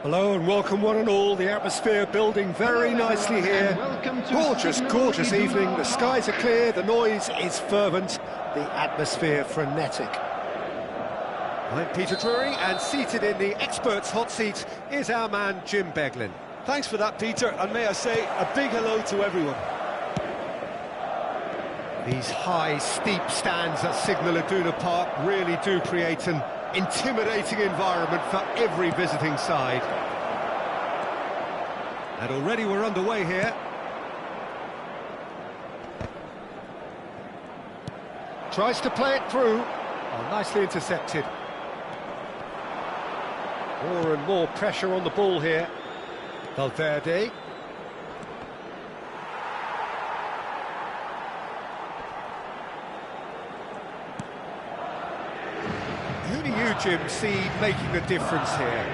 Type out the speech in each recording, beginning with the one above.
Hello and welcome one and all. The atmosphere building very nicely here. Gorgeous, gorgeous evening. The skies are clear, the noise is fervent, the atmosphere frenetic. I'm Peter Drury, and seated in the experts' hot seat is our man Jim Beglin. Thanks for that, Peter, and may I say a big hello to everyone. These high, steep stands at Signal Iduna Park really do create an intimidating environment for every visiting side. And already we're underway here. Tries to play it through. Oh, nicely intercepted. More and more pressure on the ball here. Valverde. Who do you, Jim, see making the difference here?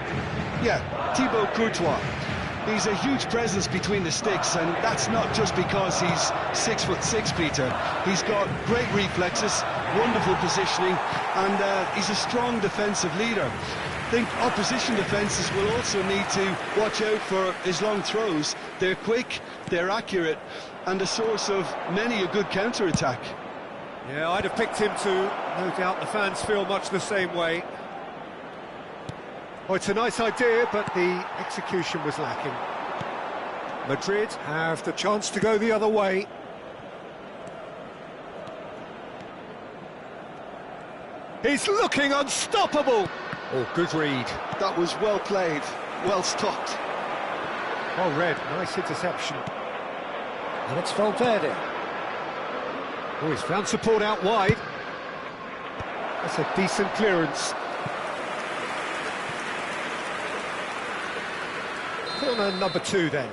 Yeah, Thibaut Courtois. He's a huge presence between the sticks, and that's not just because he's 6'6", Peter. He's got great reflexes, wonderful positioning, and he's a strong defensive leader. I think opposition defences will also need to watch out for his long throws. They're quick, they're accurate, and a source of many a good counter-attack. Yeah, I'd have picked him too. No doubt the fans feel much the same way. Oh, it's a nice idea, but the execution was lacking. Madrid have the chance to go the other way. He's looking unstoppable! Oh, good read. That was well played, well stopped. Well read, nice interception. And it's Valverde. Oh, he's found support out wide. That's a decent clearance. Corner number 2 then.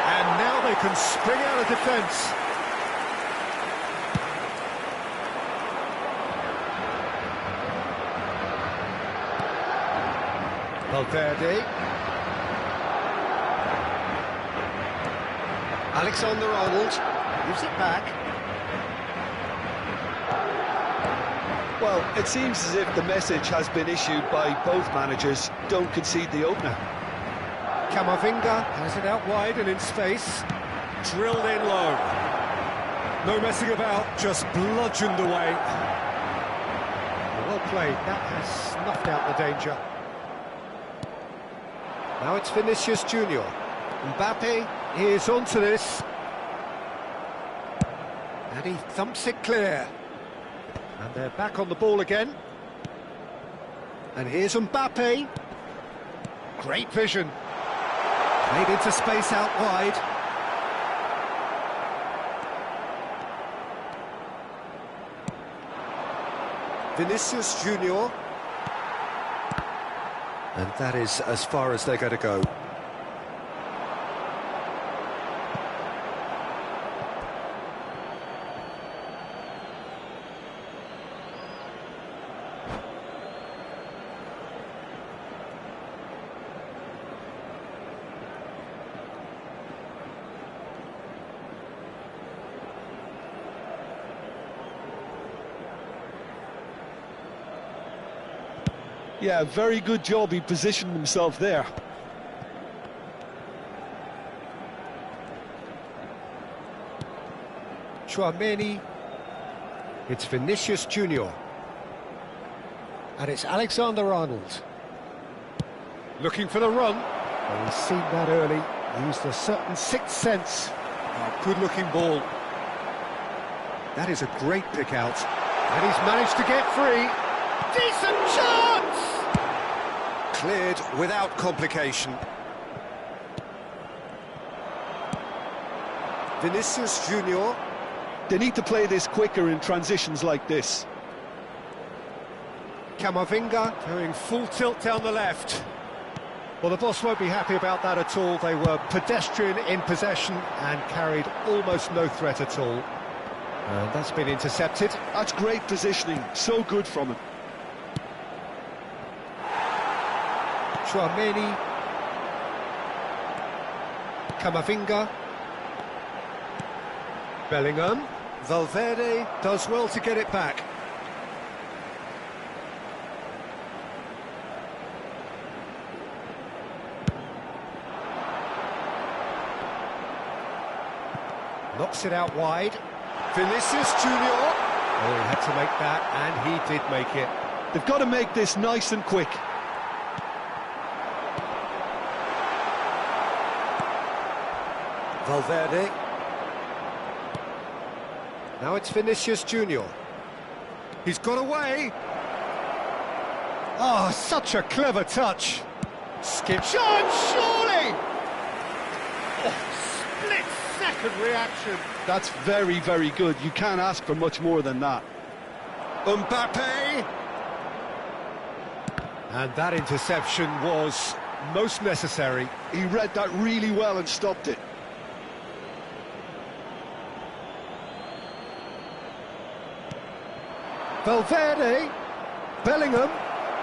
And now they can spring out of defence. Valverde. Alexander-Arnold gives it back. Well, it seems as if the message has been issued by both managers: don't concede the opener. Camavinga has it out wide and in space. Drilled in low. No messing about, just bludgeoned away. Well played, that has snuffed out the danger. Now it's Vinicius Junior. Mbappe is onto this. And he thumps it clear. And they're back on the ball again. And here's Mbappe. Great vision. Played into space out wide. Vinicius Junior. And that is as far as they're going to go. Yeah, very good job, he positioned himself there. Chouameni. It's Vinicius Junior. And it's Alexander-Arnold. Looking for the run. Well, he's seen that early. Used a certain sixth sense. Oh, good-looking ball. That is a great pick out. And he's managed to get free. Decent chance! Cleared without complication. Vinicius Junior. They need to play this quicker in transitions like this. Camavinga going full tilt down the left. Well, the boss won't be happy about that at all. They were pedestrian in possession and carried almost no threat at all. And that's been intercepted. That's great positioning, so good from him. Chouameni. Camavinga. Bellingham. Valverde does well to get it back. Knocks it out wide. Vinicius Junior. Oh, he had to make that, and he did make it. They've got to make this nice and quick. Valverde. Now it's Vinicius Junior. He's got away. Oh, such a clever touch. Skip shot, surely! Oh, split-second reaction. That's very, very good. You can't ask for much more than that. Mbappe! And that interception was most necessary. He read that really well and stopped it. Valverde, Bellingham.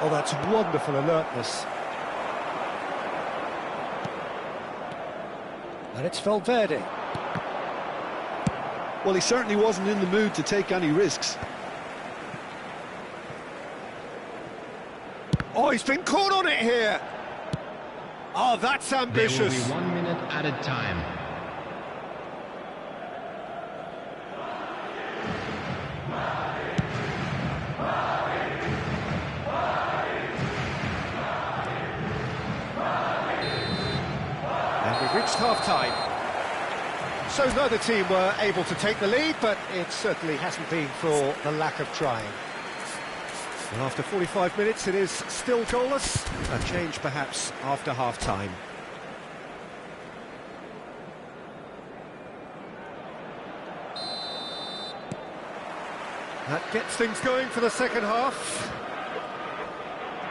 Oh, that's wonderful alertness. And it's Valverde. Well, he certainly wasn't in the mood to take any risks. Oh, he's been caught on it here. Oh, that's ambitious. There will be 1 minute added time. And we've reached half-time. So neither team were able to take the lead, but it certainly hasn't been for the lack of trying. And after 45 minutes, it is still goalless. A change, perhaps, after half-time. That gets things going for the second half.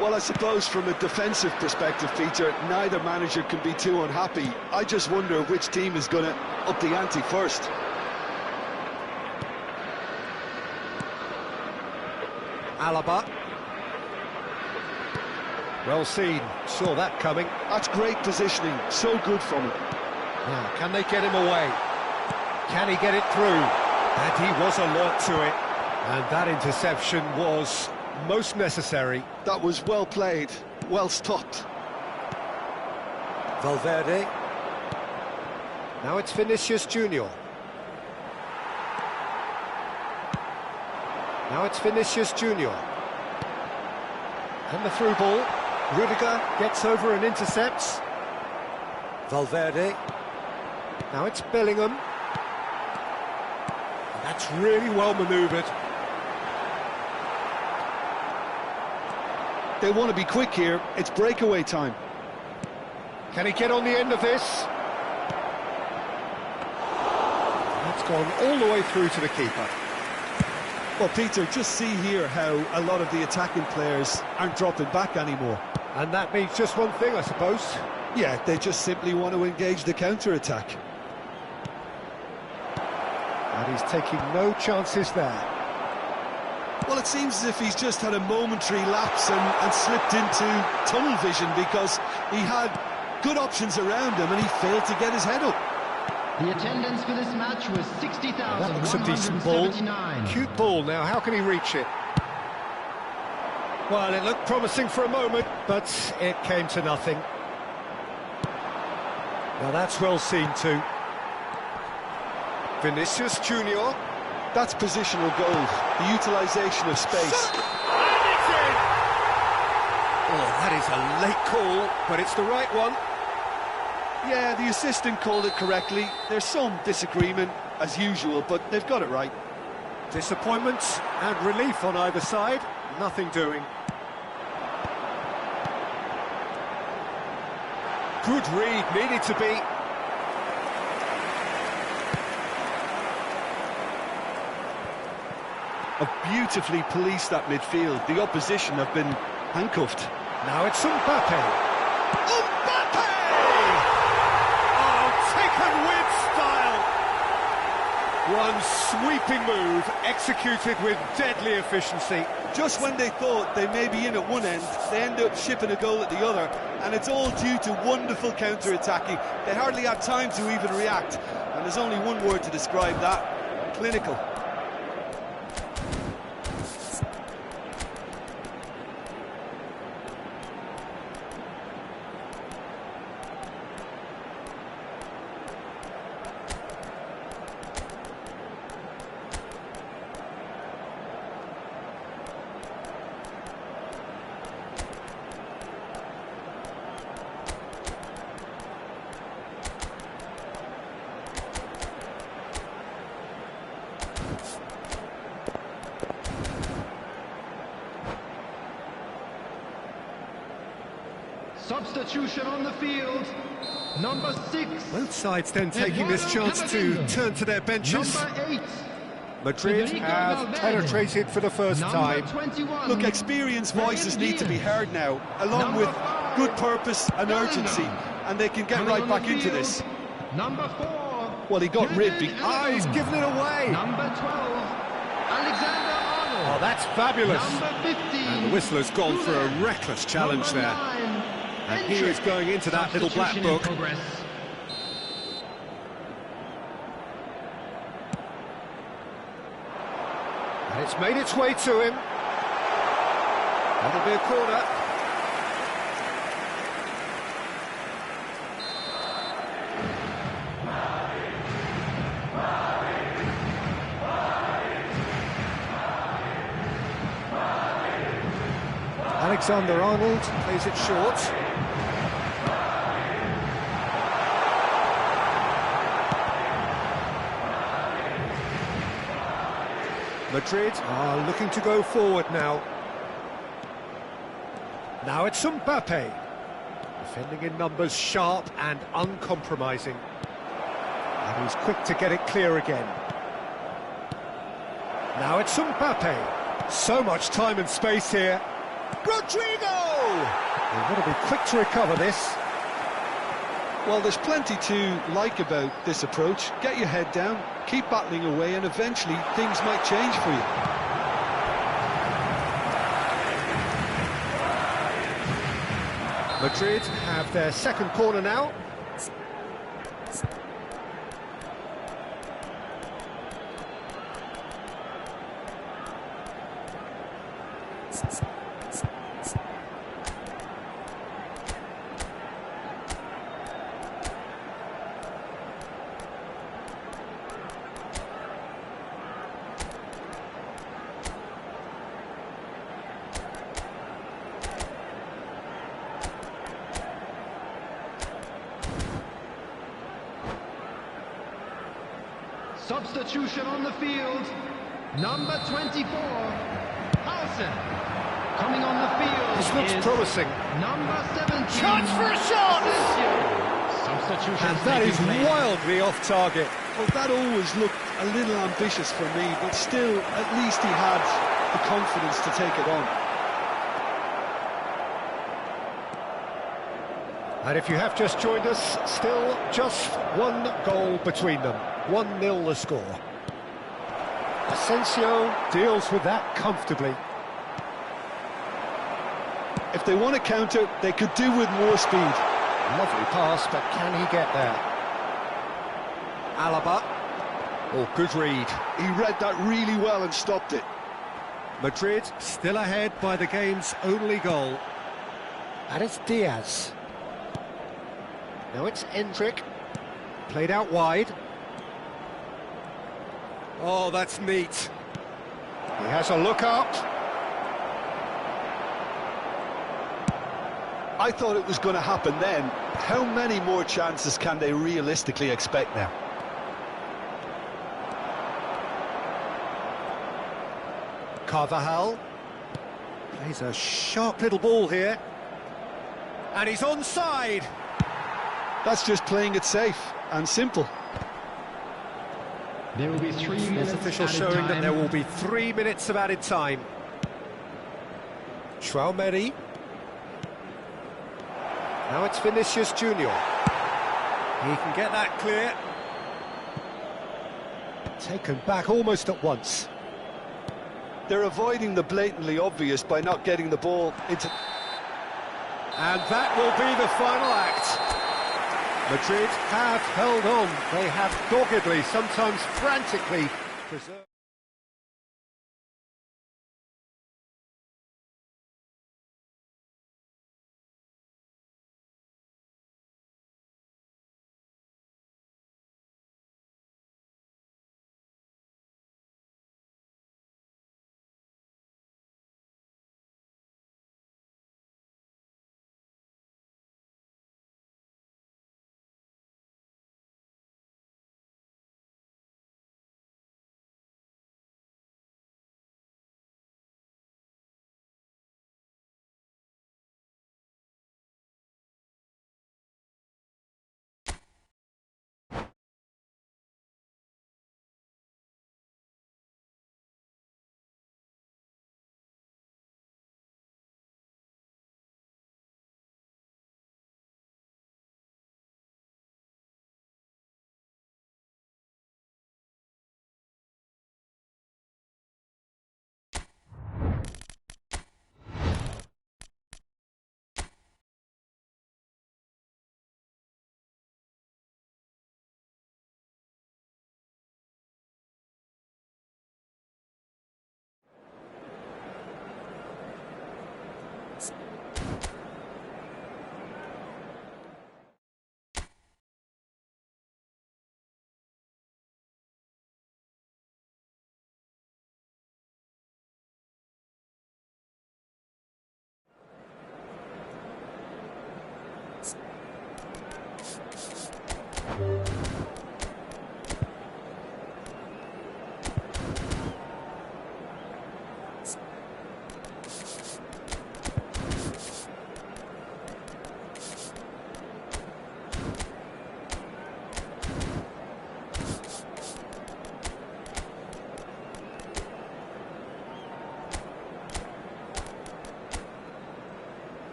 Well, I suppose from a defensive perspective, Peter, neither manager can be too unhappy. I just wonder which team is going to up the ante first. Alaba. Well seen, saw that coming. That's great positioning, so good from him. Now, can they get him away? Can he get it through? And he was alert to it. And that interception was most necessary. That was well played, well stopped. Valverde. Now it's Vinicius Junior. Now it's Vinicius Junior. And the through ball. Rodrigo gets over and intercepts. Valverde. Now it's Bellingham. And that's really well manoeuvred. They want to be quick here. It's breakaway time. Can he get on the end of this? That's gone all the way through to the keeper. Well, Peter, just see here how a lot of the attacking players aren't dropping back anymore. And that means just one thing, I suppose. Yeah, they just simply want to engage the counter-attack. And he's taking no chances there. Well, it seems as if he's just had a momentary lapse and slipped into tunnel vision, because he had good options around him and he failed to get his head up. The attendance for this match was 60,179. That looks a decent ball. Cute ball now, how can he reach it? Well, it looked promising for a moment, but it came to nothing. Now that's well seen too. Vinicius Junior. That's positional goal, the utilisation of space. And it's in! Oh, that is a late call, but it's the right one. Yeah, the assistant called it correctly. There's some disagreement, as usual, but they've got it right. Disappointment and relief on either side, nothing doing. Good read, needed to be. Have beautifully policed that midfield. The opposition have been handcuffed. Now it's Mbappe. Mbappe! Oh, taken with style. One sweeping move, executed with deadly efficiency. Just when they thought they may be in at one end, they end up shipping a goal at the other, and it's all due to wonderful counter-attacking. They hardly had time to even react, and there's only one word to describe that: clinical. Substitution on the field. Number 6. Both sides then taking this chance to turn to their benches. Number 8. Madrid Rodrigo have Valverde. penetrated for the first Number time. 21. Look, experienced voices need to be heard now, along Number with 5. good purpose and urgency, and they can get Coming right on the back into field. this. Number 4. Well, he got rid. Ah, he's given it away. Number 12. Alexander Oh, Arnold. that's fabulous. Number 15. And the whistler's gone for a reckless challenge Number there. 9. And he is going into that little black Substitution in book. progress. And it's made its way to him. That'll be a corner. Alexander Arnold plays it short. Madrid are looking to go forward now. Now it's Mbappe. Defending in numbers, sharp and uncompromising. And he's quick to get it clear again. Now it's Mbappe. So much time and space here. Rodrigo! They've got to be quick to recover this. Well, there's plenty to like about this approach. Get your head down, keep battling away, and eventually things might change for you. Madrid have their second corner now. Substitution on the field. Number 24. Paulsen. Coming on the field. This looks is promising. Number 17. Chance for a shot! Substitution. And that is wildly off target. Well, that always looked a little ambitious for me, but still, at least he had the confidence to take it on. And if you have just joined us, still just one goal between them. 1-0 the score. Asensio deals with that comfortably. If they want to counter, they could do with more speed. Lovely pass, but can he get there? Alaba. Oh, good read. He read that really well and stopped it. Madrid still ahead by the game's only goal. And it's Diaz. Now it's Endrick. Played out wide. Oh, that's neat. He has a look up. I thought it was going to happen then. How many more chances can they realistically expect now? Carvajal plays a sharp little ball here. And he's onside. That's just playing it safe and simple. There will be 3 minutes. This official added showing that time. there will be 3 minutes of added time. Traumeri. Now it's Vinicius Junior. He can get that clear. Taken back almost at once. They're avoiding the blatantly obvious by not getting the ball into... And that will be the final act. Madrid have held on. They have doggedly, sometimes frantically, preserved.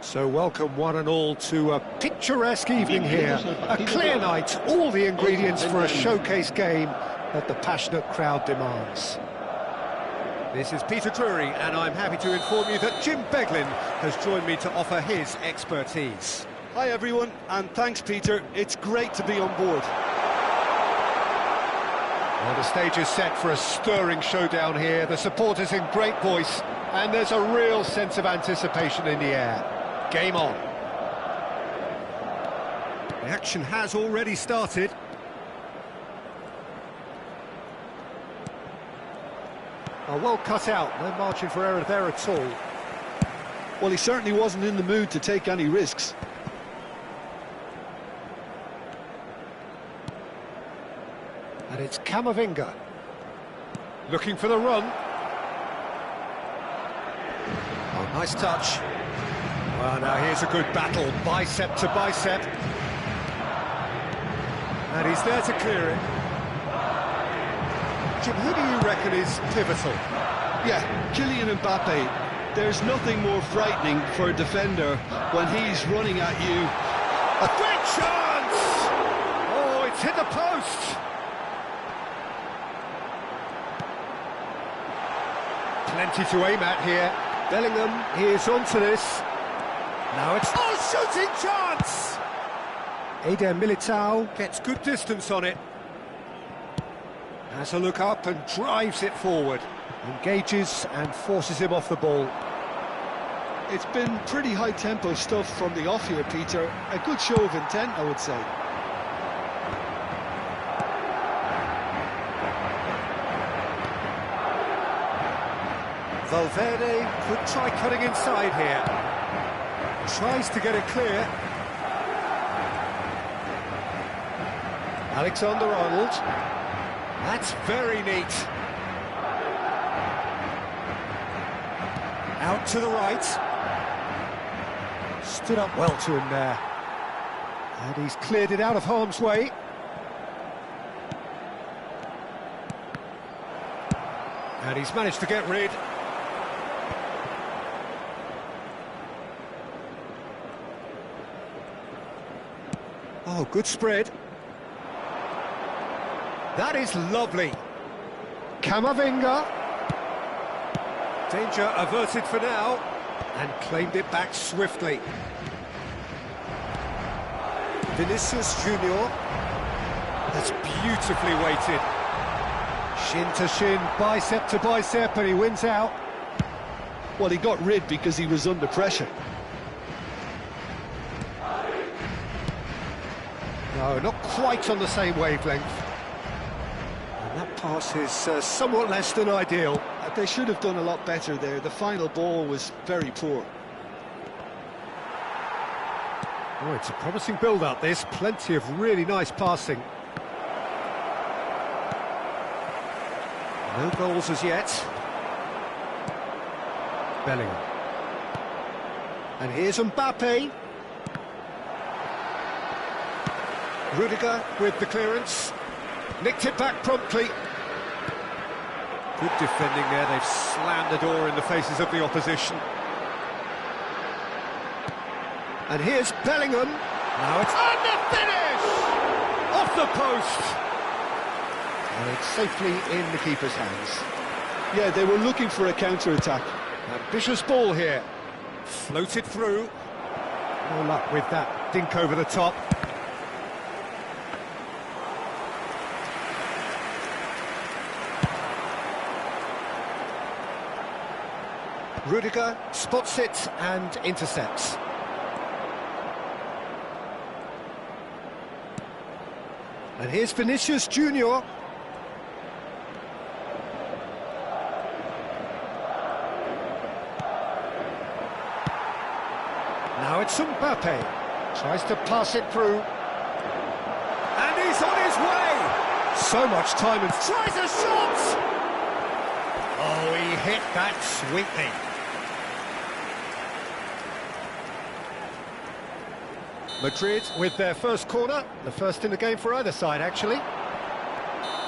So welcome one and all to a picturesque evening here. A clear night, all the ingredients for a showcase game that the passionate crowd demands. This is Peter Drury, and I'm happy to inform you that Jim Beglin has joined me to offer his expertise. Hi everyone, and thanks Peter, it's great to be on board. Well, the stage is set for a stirring showdown here, the supporters in great voice, and there's a real sense of anticipation in the air. Game on. The action has already started. Oh, well cut out, no margin for error there at all. Well, he certainly wasn't in the mood to take any risks. And it's Camavinga. Looking for the run. Oh, nice touch. Well, now here's a good battle, bicep to bicep. And he's there to clear it. Jim, who do you reckon is pivotal? Yeah, Kylian Mbappe. There's nothing more frightening for a defender when he's running at you. A great chance! Oh, it's hit the post! Plenty to aim at here. Bellingham, he is onto this. Now it's... Oh, shooting chance! Eder Militao gets good distance on it. Has a look up and drives it forward. Engages and forces him off the ball. It's been pretty high-tempo stuff from the off here, Peter. A good show of intent, I would say. Valverde could try cutting inside here. Tries to get it clear. Alexander-Arnold. That's very neat. Out to the right. Stood up well to him there. And he's cleared it out of harm's way. And he's managed to get rid. Oh, good spread. That is lovely. Camavinga. Danger averted for now. And claimed it back swiftly. Vinicius Junior. That's beautifully weighted. Shin to shin, bicep to bicep, and he wins out. Well, he got rid because he was under pressure. No, not quite on the same wavelength. And that pass is somewhat less than ideal. They should have done a lot better there. The final ball was very poor. Oh, it's a promising build-up, this. Plenty of really nice passing. No goals as yet. Bellingham. And here's Mbappe. Rodrigo with the clearance. Nicked it back promptly. Good defending there, they've slammed the door in the faces of the opposition. And here's Bellingham. Now it's on the finish! Off the post! And it's safely in the keeper's hands. Yeah, they were looking for a counter-attack. Ambitious ball here. Floated through. No luck with that dink over the top. Rodrigo spots it and intercepts. And here's Vinicius Junior. Now it's Mbappe. Tries to pass it through. And he's on his way! So much time and tries a shot! Oh, he hit that sweetly. Madrid with their first corner, the first in the game for either side, actually.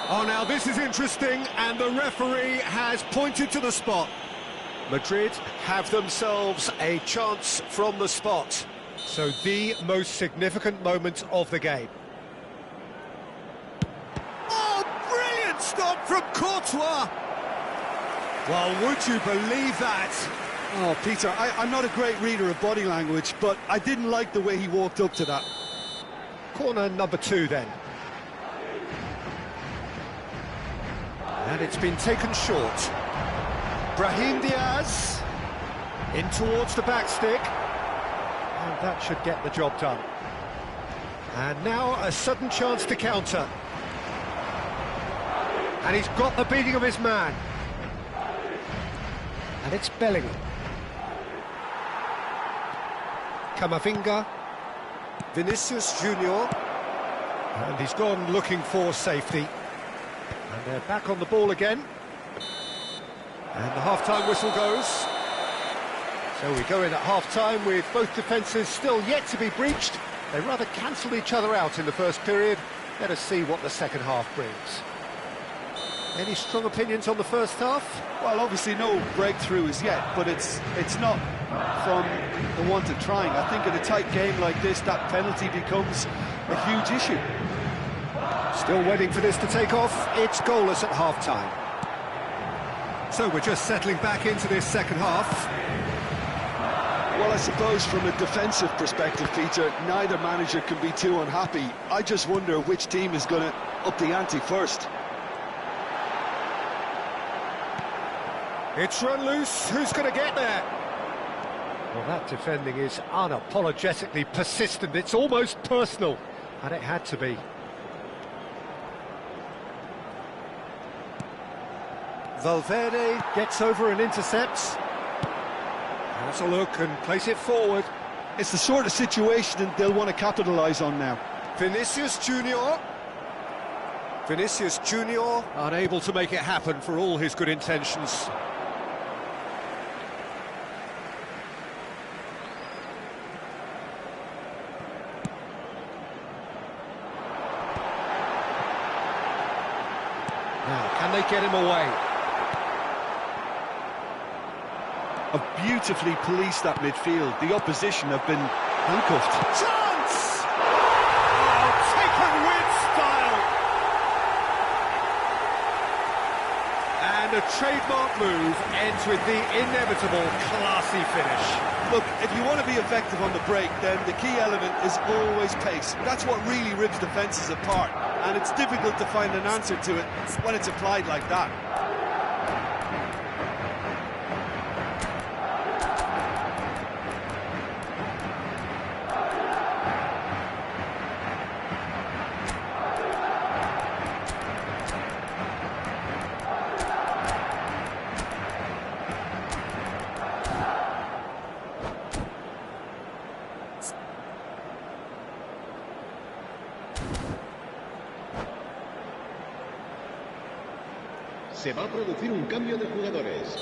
Oh, now this is interesting, and the referee has pointed to the spot. Madrid have themselves a chance from the spot. So the most significant moment of the game. Oh, brilliant stop from Courtois! Well, would you believe that? Oh, Peter, I'm not a great reader of body language, but I didn't like the way he walked up to that. Corner number 2, then. And it's been taken short. Brahim Diaz in towards the back stick. And that should get the job done. And now a sudden chance to counter. And he's got the beating of his man. And it's Bellingham. Camavinga. Vinicius Junior. And he's gone looking for safety. And they're back on the ball again. And the half-time whistle goes. So we go in at half-time with both defences still yet to be breached. They rather cancelled each other out in the first period. Let us see what the second half brings. Any strong opinions on the first half? Well, obviously no breakthrough as yet, but it's not from the want of trying. I think in a tight game like this, that penalty becomes a huge issue. Still waiting for this to take off. It's goalless at half-time. So we're just settling back into this second half. Well, I suppose from a defensive perspective, Peter, neither manager can be too unhappy. I just wonder which team is going to up the ante first. It's run loose. Who's going to get there? Well, that defending is unapologetically persistent. It's almost personal. And it had to be. Valverde gets over and intercepts. Has a look and plays it forward. It's the sort of situation they'll want to capitalise on now. Vinicius Junior. Vinicius Junior unable to make it happen for all his good intentions. Now, can they get him away? Have beautifully policed that midfield. The opposition have been handcuffed. Chance! Oh, taken with style! And a trademark move ends with the inevitable classy finish. Look, if you want to be effective on the break, then the key element is always pace. That's what really rips defences apart, and it's difficult to find an answer to it when it's applied like that. Se va a producir un cambio de jugadores.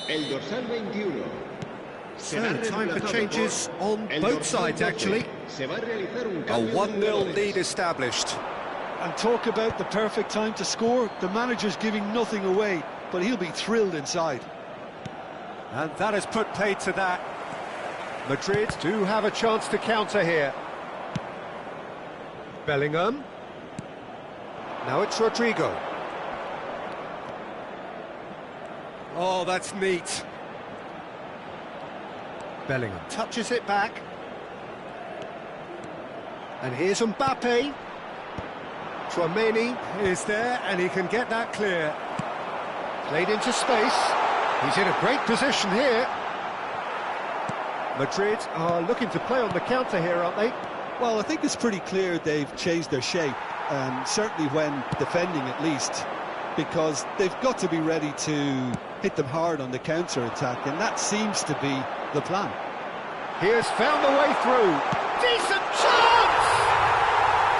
El dorsal 21. So, time for changes on both sides, actually. A 1-0 lead established. And talk about the perfect time to score. The manager's giving nothing away. but he'll be thrilled inside. And that has put paid to that. Madrid do have a chance to counter here. Bellingham. Now it's Rodrigo. Oh, that's neat. Bellingham touches it back. And here's Mbappe. Tchouameni is there, and he can get that clear. Played into space. He's in a great position here. Madrid are looking to play on the counter here, aren't they? Well, I think it's pretty clear they've changed their shape, certainly when defending at least, because they've got to be ready to hit them hard on the counter-attack, and that seems to be the plan. He has found a way through. Decent chance!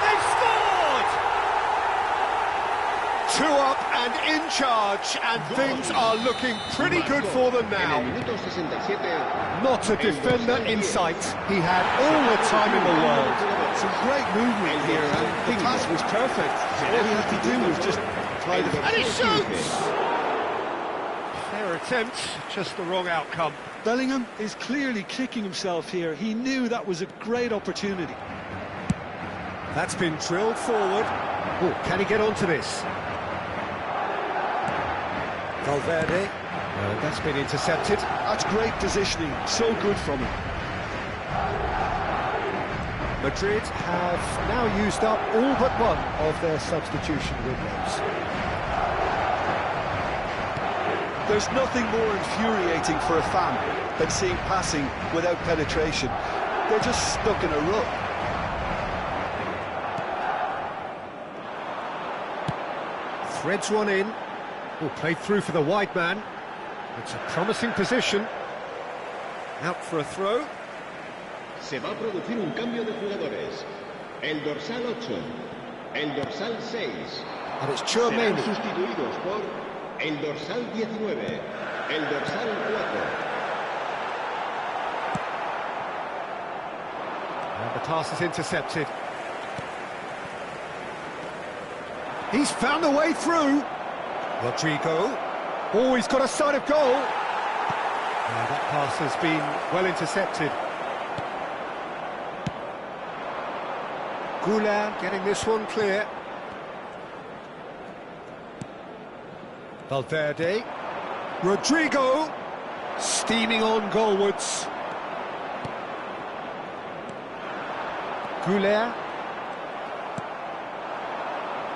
They've scored! 2 up and in charge, and things are looking pretty good for them now. Not a defender in sight. He had all the time in the world. Some great movement here, and the pass was perfect. All he had to do was just apply the... And he shoots! Fair attempt, just the wrong outcome. Bellingham is clearly kicking himself here. He knew that was a great opportunity. That's been drilled forward. Oh, can he get onto this? Valverde. That's been intercepted. That's great positioning. So good from him. Madrid have now used up all but one of their substitution windows. There's nothing more infuriating for a fan than seeing passing without penetration. They're just stuck in a rut. Threads one in. Oh, played through for the wide man. It's a promising position. Out for a throw. Se va a producir un cambio de jugadores. El dorsal 8, el dorsal 6. And it's Serán Tchouameni. sustituidos por el dorsal 19, el dorsal 4. And the pass is intercepted. He's found a way through. Rodrigo. Oh, he's got a sight of goal. That pass has been well intercepted. Goulart getting this one clear. Valverde. Rodrigo. Steaming on goalwards. Goulart.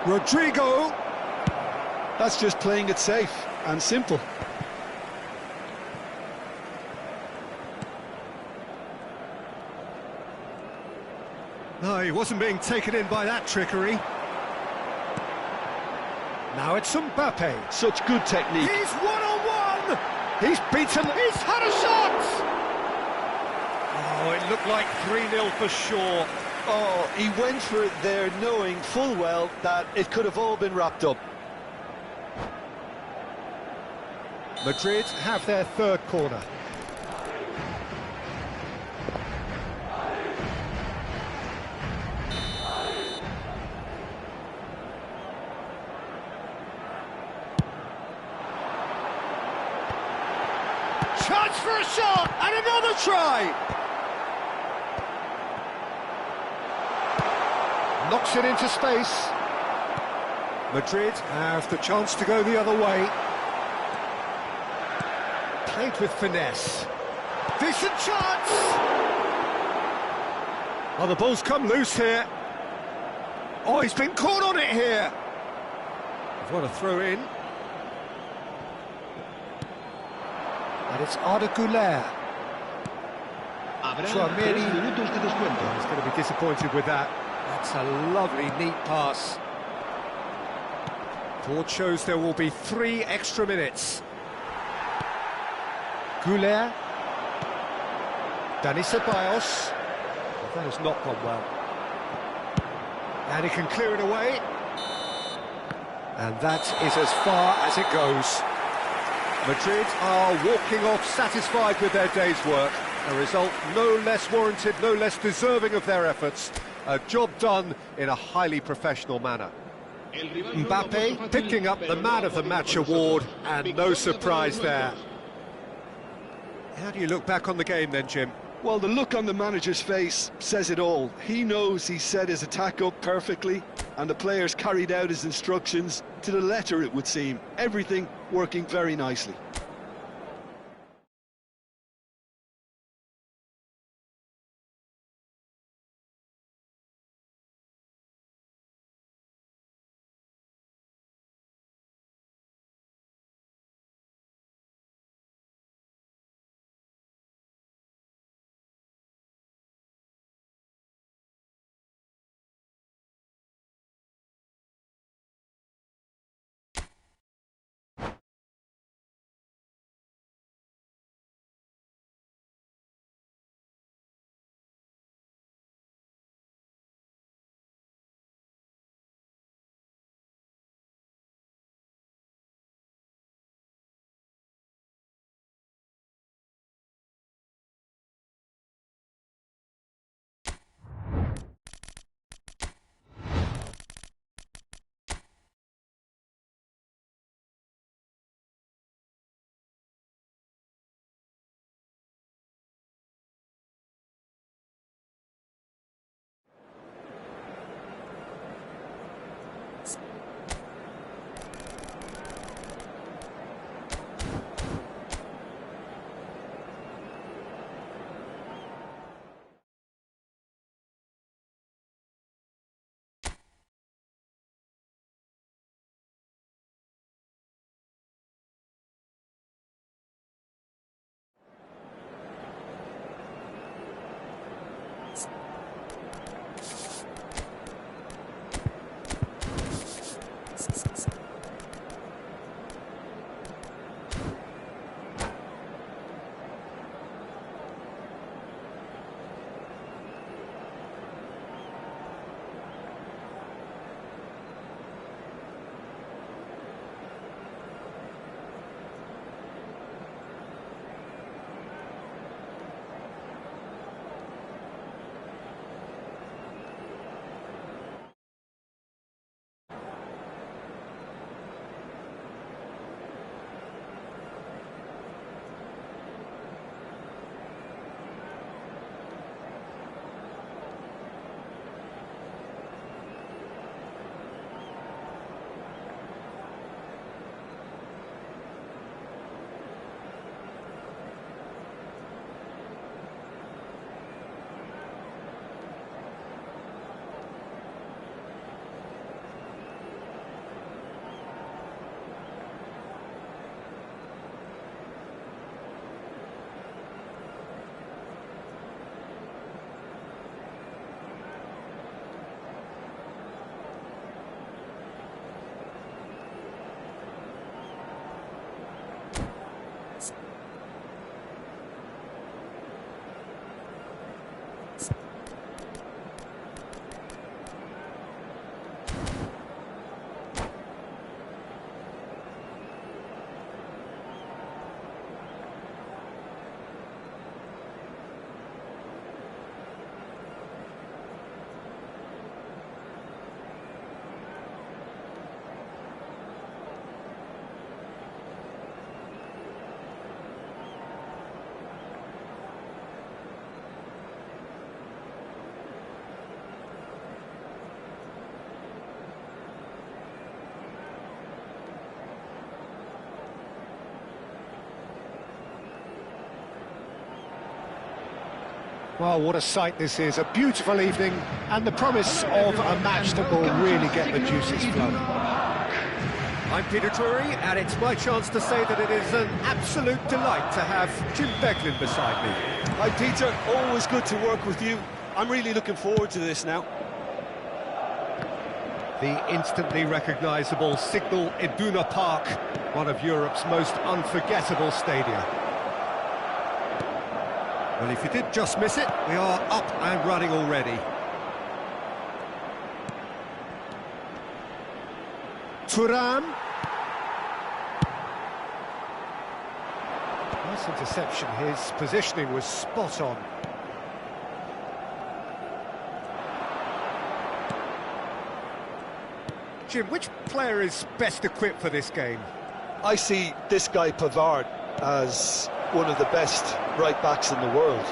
Rodrigo. That's just playing it safe and simple. No, he wasn't being taken in by that trickery. Now it's Mbappe. Such good technique. He's one-on-one! He's beaten, he's had a shot! Oh, it looked like 3-0 for sure. Oh, he went for it there knowing full well that it could have all been wrapped up. Madrid have their third corner. Chance for a shot, and another try! Knocks it into space. Madrid have the chance to go the other way. Played with finesse. Decent chance! Oh, the ball's come loose here. Oh, he's been caught on it here. What a throw in. And it's Arda Güler. Habrá 3 Tchouameni. minutos de descuento. He's going to be disappointed with that. That's a lovely, neat pass. Board shows there will be 3 extra minutes. Güler. Dani Ceballos. Well, that has not gone well. And he can clear it away. And that is as far as it goes. Madrid are walking off satisfied with their day's work. A result no less warranted, no less deserving of their efforts. A job done in a highly professional manner. El rival no lo Mbappe puso fácil, picking up the pero Man no of the ha podido Match con award, nosotros. and no Victoria surprise para los there. nuestros. How do you look back on the game then, Jim? Well, the look on the manager's face says it all. He knows he set his attack up perfectly, and the players carried out his instructions to the letter, it would seem. Everything working very nicely. Well, what a sight this is. A beautiful evening and the promise of a match that will really get the juices flowing. I'm Peter Drury, and it's my chance to say that it is an absolute delight to have Jim Beglin beside me. Hi, Peter. Always good to work with you. I'm really looking forward to this now. The instantly recognisable Signal Iduna Park, one of Europe's most unforgettable stadia. Well, if you did just miss it, we are up and running already. Thuram. Nice interception. His positioning was spot on. Jim, which player is best equipped for this game? I see this guy Pavard as one of the best right-backs in the world,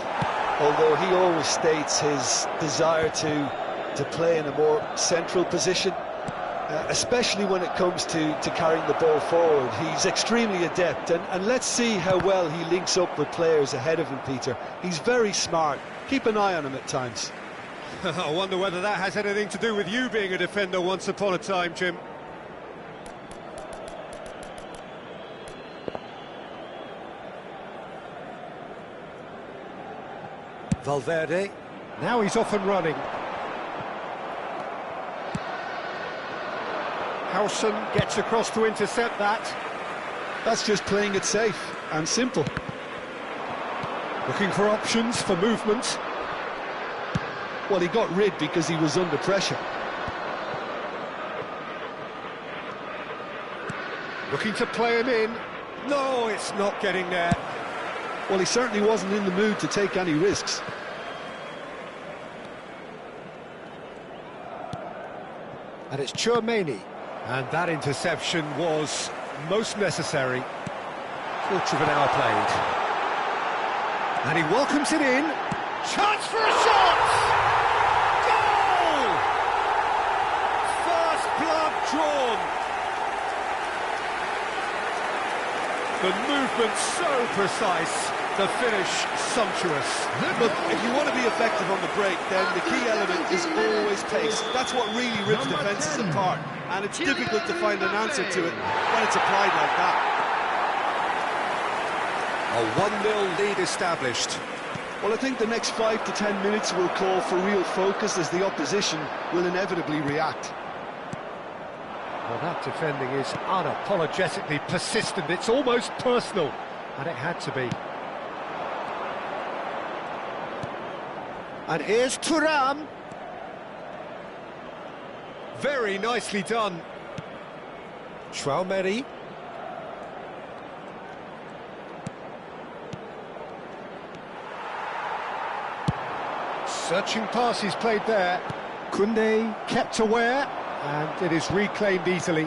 although he always states his desire to play in a more central position, especially when it comes to carrying the ball forward. He's extremely adept, and let's see how well he links up with players ahead of him, Peter. He's very smart. Keep an eye on him at times. I wonder whether that has anything to do with you being a defender once upon a time, Jim. Valverde, now he's off and running. Howson gets across to intercept that. That's just playing it safe and simple. Looking for options for movement. Well, he got rid because he was under pressure. Looking to play him in. No, it's not getting there. Well, he certainly wasn't in the mood to take any risks. And it's Tchouaméni. And that interception was most necessary. Quarter of an hour played. And he welcomes it in. Chance for a shot! Goal! First blood drawn. The movement so precise, the finish sumptuous. Look, if you want to be effective on the break, then the key element is always pace. That's what really rips defences apart, and it's difficult to find an answer to it when it's applied like that. A 1-0 lead established. Well, I think the next 5 to 10 minutes will call for real focus, as the opposition will inevitably react. Well, that defending is unapologetically persistent. It's almost personal, and it had to be. And here's Thuram. Very nicely done. Tchouaméni. Searching passes played there. Koundé kept aware, and it is reclaimed easily.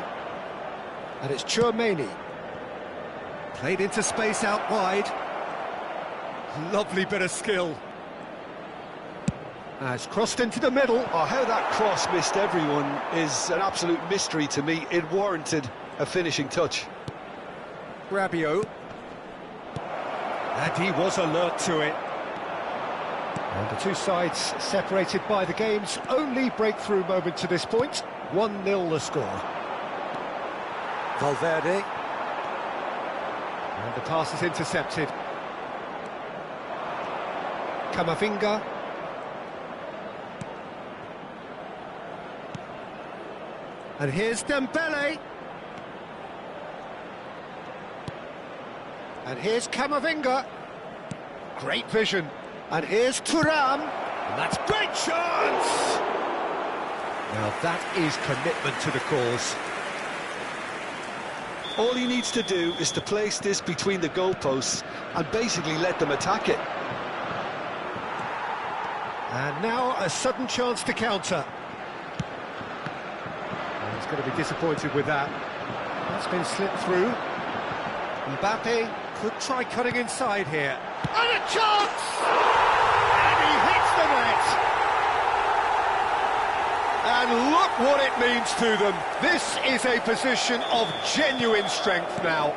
And it's Tchouaméni. Played into space out wide. Lovely bit of skill. It's crossed into the middle. Oh, how that cross missed everyone is an absolute mystery to me. It warranted a finishing touch. Rabiot. And he was alert to it. And the two sides separated by the game's only breakthrough moment to this point. 1-0 the score. Valverde. And the pass is intercepted. Camavinga. And here's Dembele. And here's Camavinga. Great vision. And here's Thuram. And that's great chance! Now that is commitment to the cause. All he needs to do is to place this between the goalposts and basically let them attack it. And now a sudden chance to counter. And he's going to be disappointed with that. That's been slipped through. Mbappe could try cutting inside here. And a chance! And he hits the net! And look what it means to them. This is a position of genuine strength now.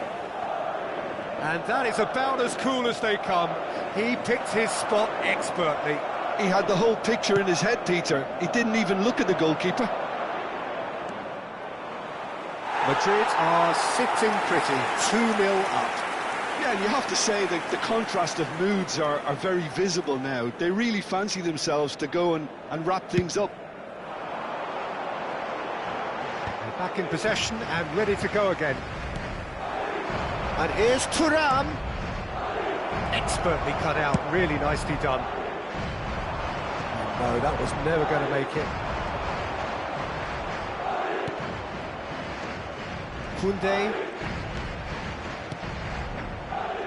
And that is about as cool as they come. He picked his spot expertly. He had the whole picture in his head, Peter. He didn't even look at the goalkeeper. Madrid are sitting pretty, 2-0 up. Yeah, and you have to say that the contrast of moods are very visible now. They really fancy themselves to go and wrap things up. They're back in possession and ready to go again. And here's Thuram. Expertly cut out, really nicely done. No, that was never going to make it. Koundé.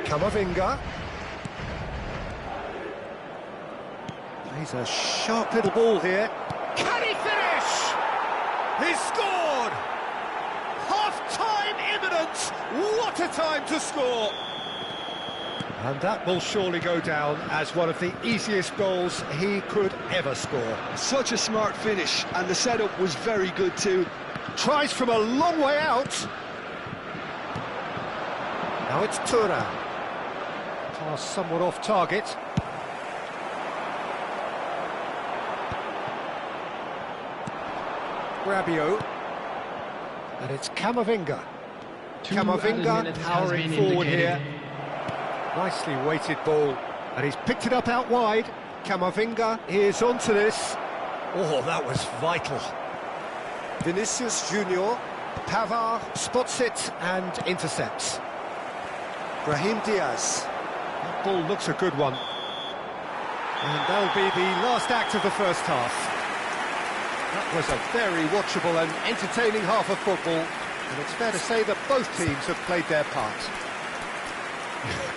Camavinga. Plays a sharp little ball here. Can he finish? He's scored! Half-time imminent! What a time to score! And that will surely go down as one of the easiest goals he could ever score. Such a smart finish, and the setup was very good too. Tries from a long way out. Now it's Tura. Pass somewhat off target. Rabiot. And it's Camavinga. Camavinga powering forward here. Nicely weighted ball, and he's picked it up out wide. Camavinga is onto this. Oh, that was vital. Vinicius Junior. Pavard spots it and intercepts. Brahim Diaz. That ball looks a good one. And that'll be the last act of the first half. That was a very watchable and entertaining half of football, and it's fair to say that both teams have played their part.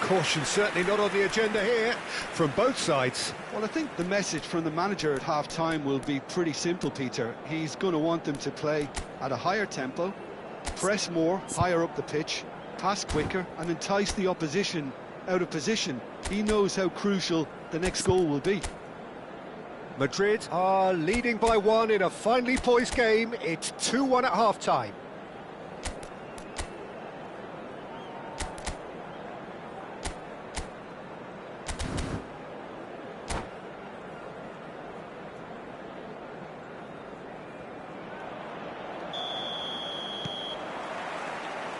Caution certainly not on the agenda here from both sides. Well, I think the message from the manager at half-time will be pretty simple, Peter. He's going to want them to play at a higher tempo, press more, higher up the pitch, pass quicker, and entice the opposition out of position. He knows how crucial the next goal will be. Madrid are leading by 1 in a finely poised game. It's 2-1 at half-time.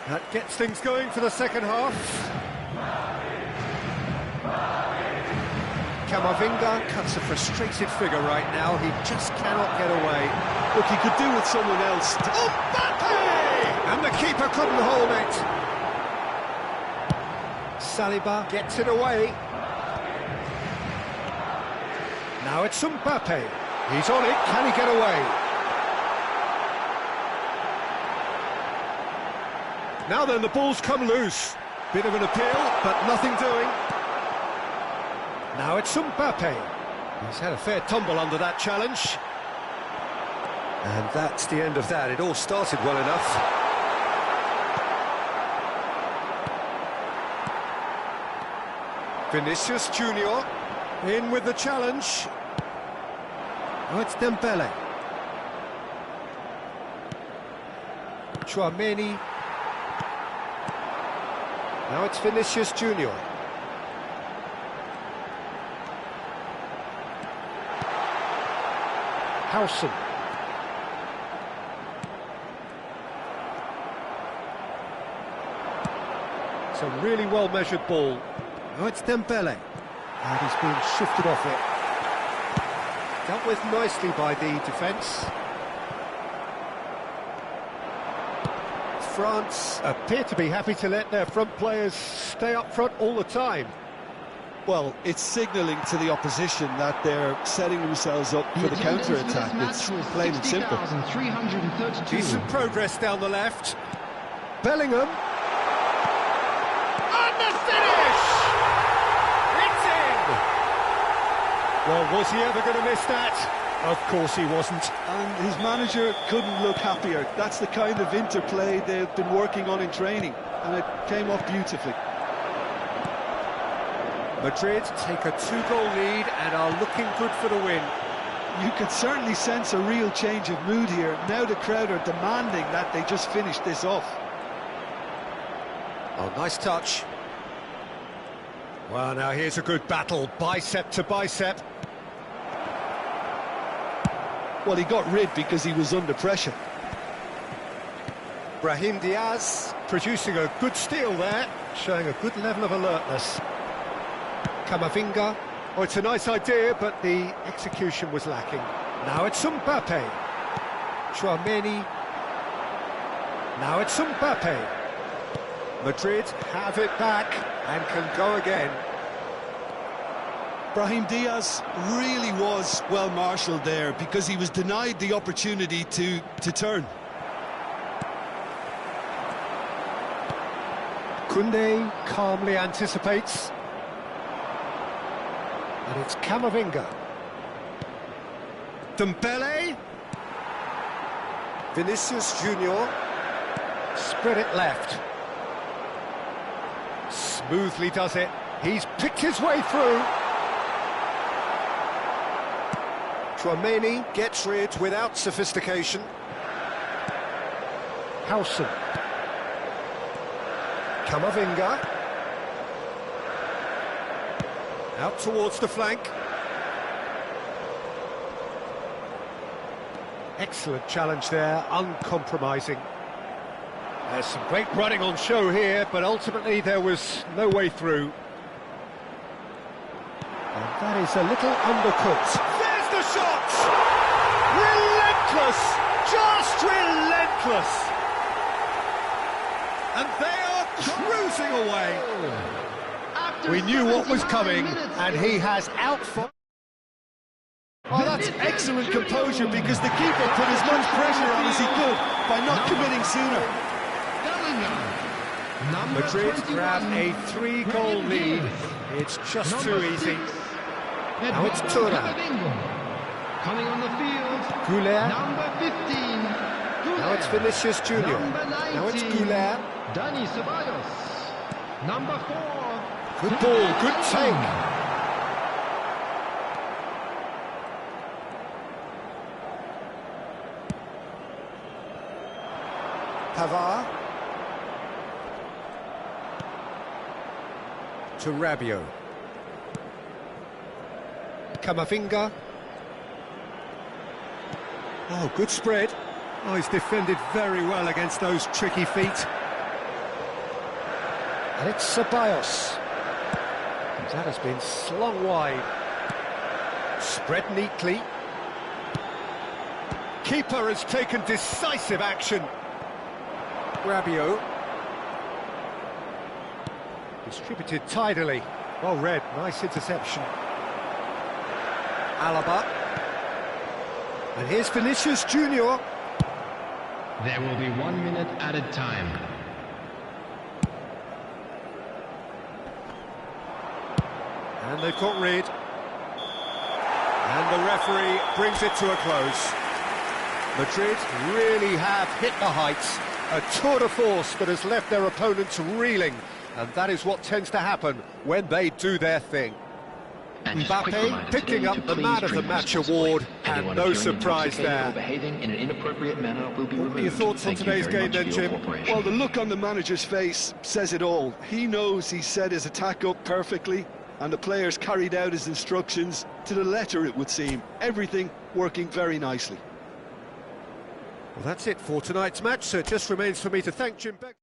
That gets things going for the second half. Camavinga cuts a frustrated figure right now. He just cannot get away. Look, he could do with someone else. Oh, Mbappe! And the keeper couldn't hold it. Saliba gets it away. Now it's Mbappe. He's on it. Can he get away? Now then, the ball's come loose. Bit of an appeal, but nothing doing. Now it's Mbappe. He's had a fair tumble under that challenge. And that's the end of that. It all started well enough. Vinicius Junior in with the challenge. Now it's Dembele. Tchouaméni. Now it's Vinicius Junior. Howson. It's a really well-measured ball. Now it's Dembele. And he's been shifted off it. Dealt with nicely by the defence. France appear to be happy to let their front players stay up front all the time. Well, it's signalling to the opposition that they're setting themselves up for the counter-attack. It's plain and simple. Decent progress down the left. Bellingham. And the finish! It's in! Well, was he ever going to miss that? Of course he wasn't. And his manager couldn't look happier. That's the kind of interplay they've been working on in training, and it came off beautifully. Madrid take a 2-goal lead and are looking good for the win. You could certainly sense a real change of mood here. Now the crowd are demanding that they just finish this off. Oh, nice touch. Well, now here's a good battle, bicep to bicep. Well, he got rid because he was under pressure. Brahim Diaz producing a good steal there, showing a good level of alertness. Camavinga. Oh, it's a nice idea, but the execution was lacking. Now it's Mbappe. Tchouaméni. Now it's Mbappe. Madrid have it back and can go again. Brahim Diaz really was well marshalled there because he was denied the opportunity to turn. Koundé calmly anticipates. And it's Camavinga. Dembele. Vinicius Junior. Spread it left. Smoothly does it. He's picked his way through. Tchouaméni gets rid without sophistication. Howson. Camavinga. Out towards the flank. Excellent challenge there, uncompromising. There's some great running on show here, but ultimately there was no way through. And that is a little undercooked. There's the shot! Relentless! Just relentless! And they are cruising away. We knew what was coming, and he has outfought. Oh, that's excellent composure, because the keeper put as much pressure on as he could by not committing sooner. Madrid grab a 3-goal lead. It's just too easy. Now it's Tura. Coming on the field, Goulet. number 15. Now it's Vinicius Junior. Now it's Goulet. Dani Ceballos. Number 4. Good ball, good take. Pavard. To Rabiot. Camavinga. Oh, good spread. Oh, he's defended very well against those tricky feet. And it's Ceballos. That has been slung wide. Spread neatly. Keeper has taken decisive action. Rabiot. Distributed tidily. Well read, nice interception. Alaba. And here's Vinicius Junior. There will be 1 minute added time. And they've got rid. And the referee brings it to a close. Madrid really have hit the heights. A tour de force that has left their opponents reeling. And that is what tends to happen when they do their thing. Mbappe picking up the Man of the Match award, and no surprise there. What are your thoughts on today's game then, Jim? Well, the look on the manager's face says it all. He knows he set his attack up perfectly, and the players carried out his instructions to the letter, it would seem. Everything working very nicely. Well, that's it for tonight's match, so it just remains for me to thank Jim Beck.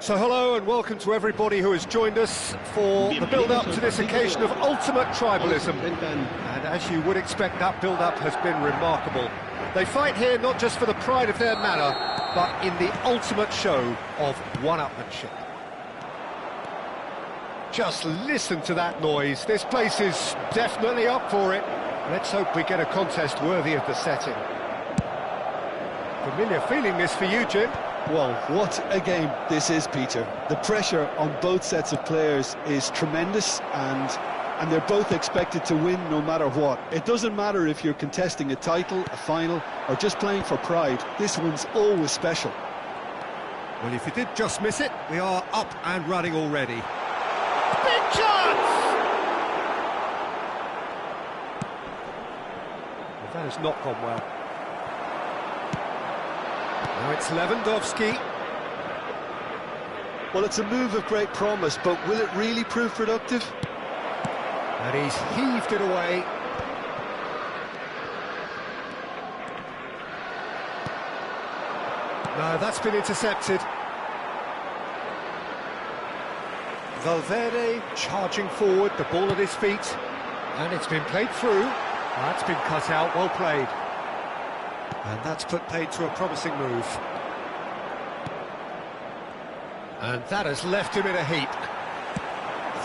So hello and welcome to everybody who has joined us for the build-up to this occasion of ultimate tribalism. And as you would expect, that build-up has been remarkable. They fight here not just for the pride of their manor, but in the ultimate show of one-upmanship. Just listen to that noise. This place is definitely up for it. Let's hope we get a contest worthy of the setting. Familiar feeling this for you, Jim? Well, what a game this is, Peter. The pressure on both sets of players is tremendous, and they're both expected to win no matter what. It doesn't matter if you're contesting a title, a final, or just playing for pride. This one's always special. Well, if you did just miss it, we are up and running already. Big chance! Well, that has not gone well. Now it's Lewandowski. Well, it's a move of great promise, but will it really prove productive? And he's heaved it away. No, that's been intercepted. Valverde charging forward, the ball at his feet. And it's been played through. That's been cut out, well played. And that's put paid to a promising move. And that has left him in a heap.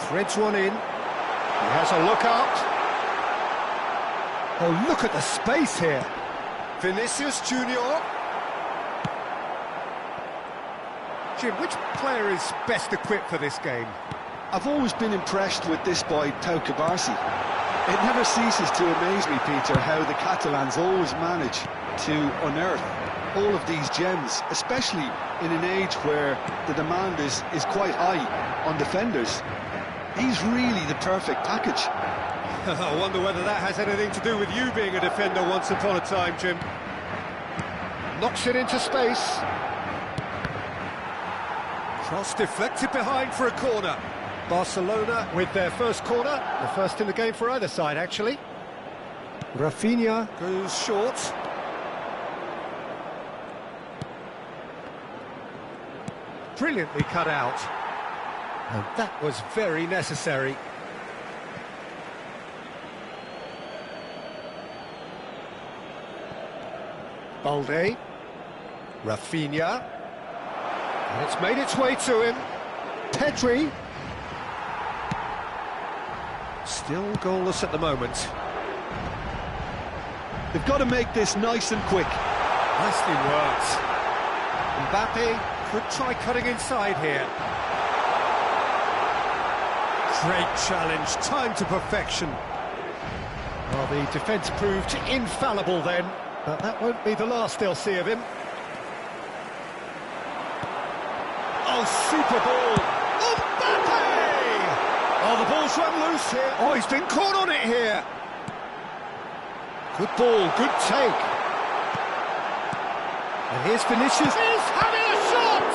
Threads one in. He has a look out. Oh, look at the space here. Vinicius Junior. Jim, which player is best equipped for this game? I've always been impressed with this boy, Pau Cubarsí. It never ceases to amaze me, Peter, how the Catalans always manage to unearth all of these gems, especially in an age where the demand is quite high on defenders. He's really the perfect package. I wonder whether that has anything to do with you being a defender once upon a time, Jim. Knocks it into space. Cross deflected behind for a corner. Barcelona with their first corner, the first in the game for either side, actually. Rafinha goes short. Brilliantly cut out. And that was very necessary. Balde. Rafinha. And it's made its way to him. Pedri. Still goalless at the moment. They've got to make this nice and quick. Nicely worked. Mbappe could try cutting inside here. Great challenge, time to perfection. Well, the defence proved infallible then, but that won't be the last they'll see of him. Oh, super ball! Mbappe! Oh, the ball's run loose here. Oh, he's been caught on it here. Good ball, good take. And here's Vinicius. He's having a shot!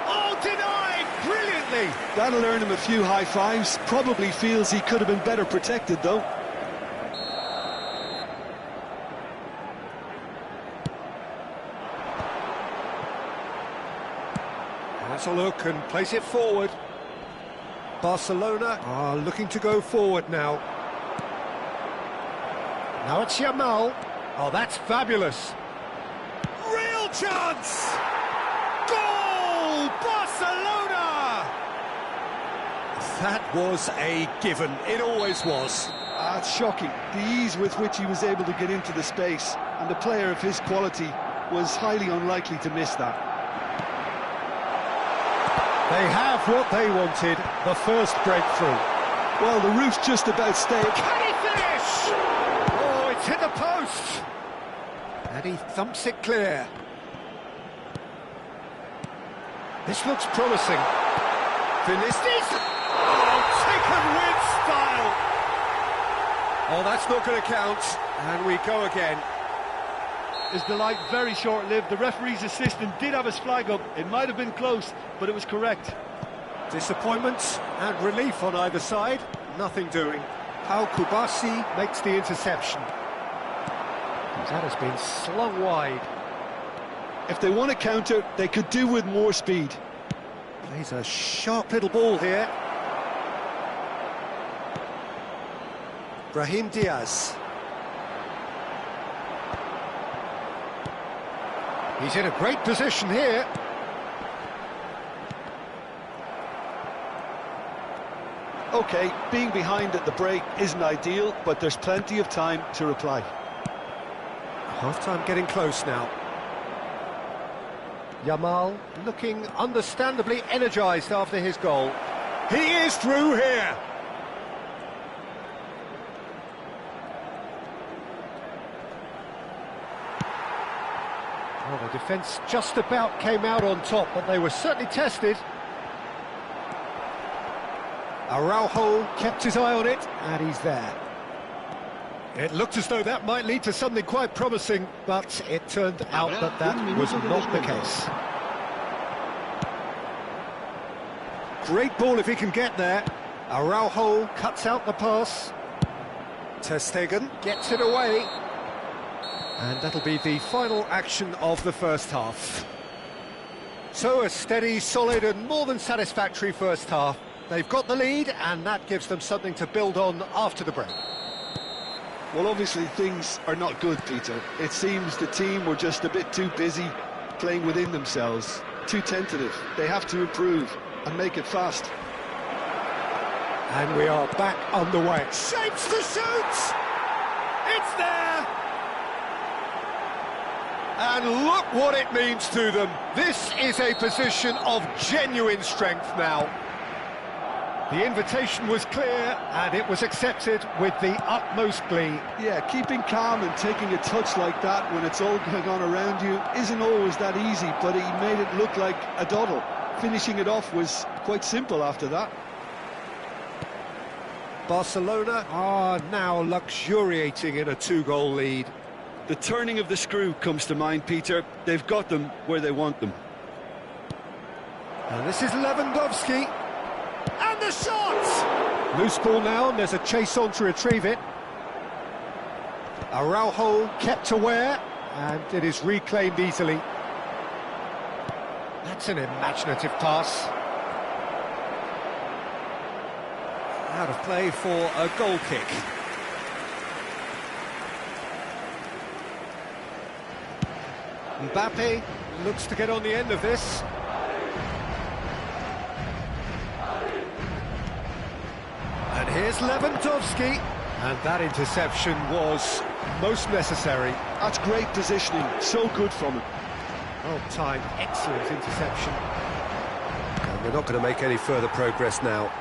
Oh, denied brilliantly. That'll earn him a few high fives. Probably feels he could have been better protected, though. Has a look and place it forward. Barcelona are looking to go forward now. Now it's Yamal. Oh, that's fabulous. Real chance! Goal! Barcelona! That was a given. It always was. It's shocking, the ease with which he was able to get into the space, and a player of his quality was highly unlikely to miss that. They have what they wanted, the first breakthrough. Well, the roof's just about staying. Can he finish? Oh, it's hit the post. And he thumps it clear. This looks promising. Vinicius. Oh, taken with style. Oh, that's not going to count. And we go again. His delight very short-lived. The referee's assistant did have his flag up. It might have been close, but it was correct. Disappointment and relief on either side. Nothing doing. Pau Cubarsí makes the interception. That has been slung wide. If they want to counter, they could do with more speed. Plays a sharp little ball here. Brahim Diaz. He's in a great position here. OK, being behind at the break isn't ideal, but there's plenty of time to reply. Half-time getting close now. Yamal looking understandably energised after his goal. He is through here! Well, the defence just about came out on top, but they were certainly tested. Araujo kept his eye on it, and he's there. It looked as though that might lead to something quite promising, but it turned out that that was not the case. Great ball if he can get there. Araujo cuts out the pass. Ter Stegen gets it away. And that'll be the final action of the first half. So a steady, solid and more than satisfactory first half. They've got the lead, and that gives them something to build on after the break. Well, obviously things are not good, Peter. It seems the team were just a bit too busy playing within themselves, too tentative. They have to improve and make it fast. And we are back underway. Shapes to shoot! It's there! And look what it means to them. This is a position of genuine strength now. The invitation was clear, and it was accepted with the utmost glee. Yeah, keeping calm and taking a touch like that when it's all going on around you isn't always that easy, but he made it look like a doddle. Finishing it off was quite simple after that. Barcelona are now luxuriating in a two-goal lead. The turning of the screw comes to mind, Peter. They've got them where they want them. And this is Lewandowski. And the shot! Loose ball now, and there's a chase on to retrieve it. Araujo kept aware, and it is reclaimed easily. That's an imaginative pass. Out of play for a goal kick. Mbappe looks to get on the end of this. And here's Lewandowski. And that interception was most necessary. That's great positioning, so good from him. Well-timed, excellent interception. And we're not going to make any further progress now.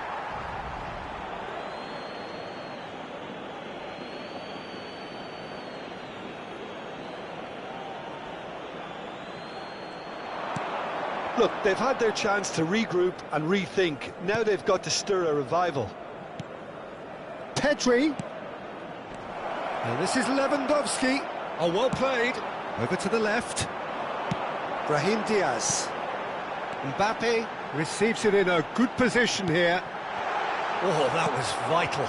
Look, they've had their chance to regroup and rethink. Now they've got to stir a revival. Pedri. And this is Lewandowski. Oh, well played. Over to the left. Brahim Diaz. Mbappe receives it in a good position here. Oh, that was vital.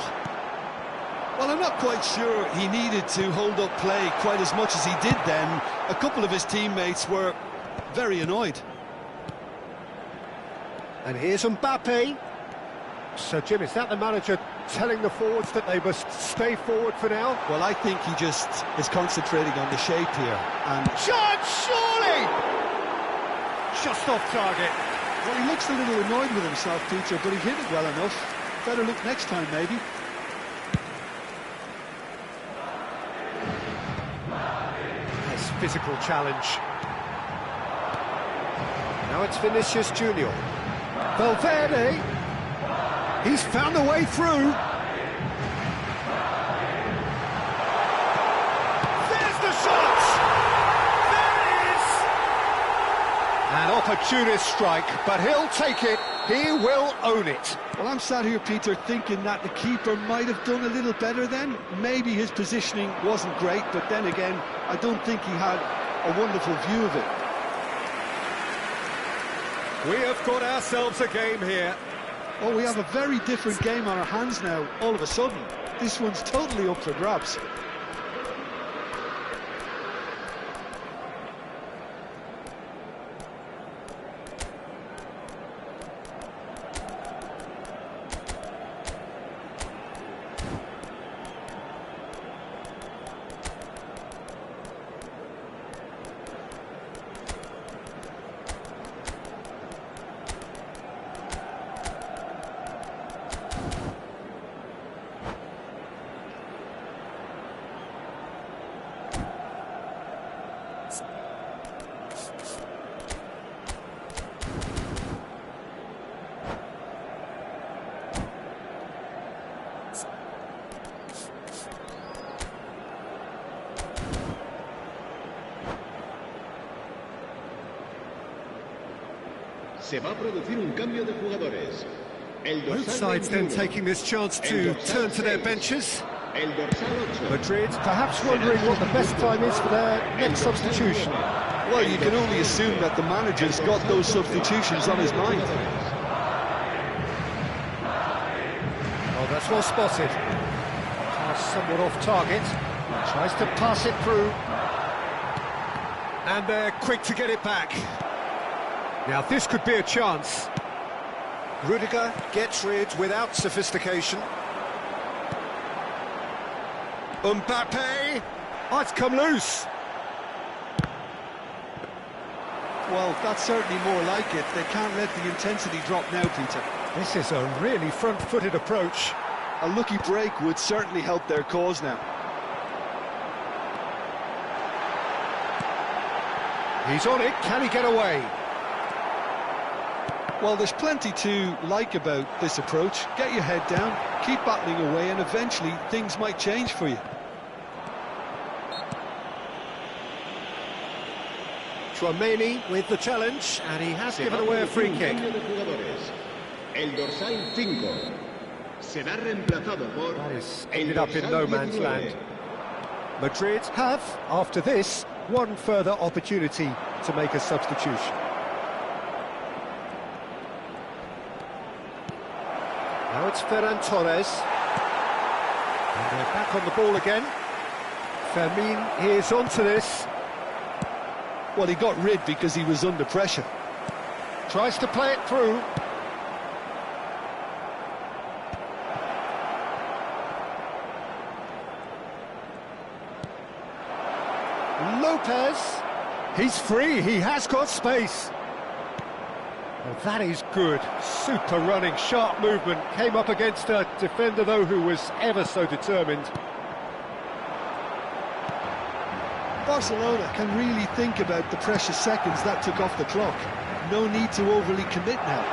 Well, I'm not quite sure he needed to hold up play quite as much as he did then. A couple of his teammates were very annoyed. And here's Mbappe. So, Jim, is that the manager telling the forwards that they must stay forward for now? Well, I think he just is concentrating on the shape here. And Shot, surely! Just off target. well, he looks a little annoyed with himself, Peter, but he hit it well enough. Better look next time, maybe. Nice physical challenge. Now it's Vinicius Junior. Valverde. He's found a way through. There's the shot! There it is! An opportunist strike, but he'll take it. He will own it. Well, I'm sat here, Peter, thinking that the keeper might have done a little better then. Maybe his positioning wasn't great, but then again, I don't think he had a wonderful view of it. We have got ourselves a game here. Oh, we have a very different game on our hands now, all of a sudden. This one's totally up for grabs. Se va a producir un cambio de jugadores. El Both dorsal sides then 21, taking this chance to turn to their benches. el dorsal 8. Madrid perhaps wondering what the best time is for their next substitution. Well, you can only assume that the manager's got those substitutions on his mind. Oh, that's well spotted. Pass somewhat off target. Tries to pass it through. And they're quick to get it back. Now this could be a chance. Rodrigo gets rid without sophistication. Mbappe! Oh, it's come loose. Well, that's certainly more like it. They can't let the intensity drop now, Peter. This is a really front-footed approach. A lucky break would certainly help their cause now. He's on it, can he get away? Well, there's plenty to like about this approach. Get your head down, keep battling away, and eventually things might change for you. Tchouaméni with the challenge, and he has given away a free kick. El dorsal 5 será reemplazado por That is el ended up in no dorsal man's 19. land. Madrid have, after this, one further opportunity to make a substitution. Now it's Ferran Torres. And they're back on the ball again. Fermin is onto this. Well, he got rid because he was under pressure. Tries to play it through. Lopez. He's free, he has got space. Well, that is good. Super running, sharp movement. Came up against a defender, though, who was ever so determined. Barcelona can really think about the precious seconds that took off the clock. No need to overly commit now.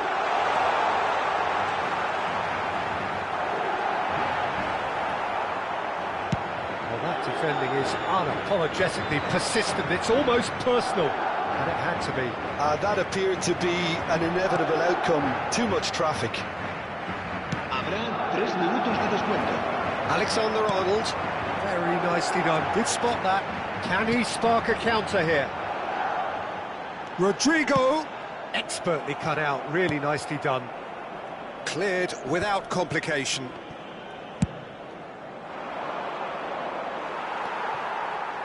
Well, that defending is unapologetically persistent. It's almost personal, and it had to be. That appeared to be an inevitable outcome. Too much traffic. Habrá 3 minutos de descuento. Alexander-Arnold, very nicely done. Good spot that. Can he spark a counter here? Rodrigo, expertly cut out, really nicely done. Cleared without complication.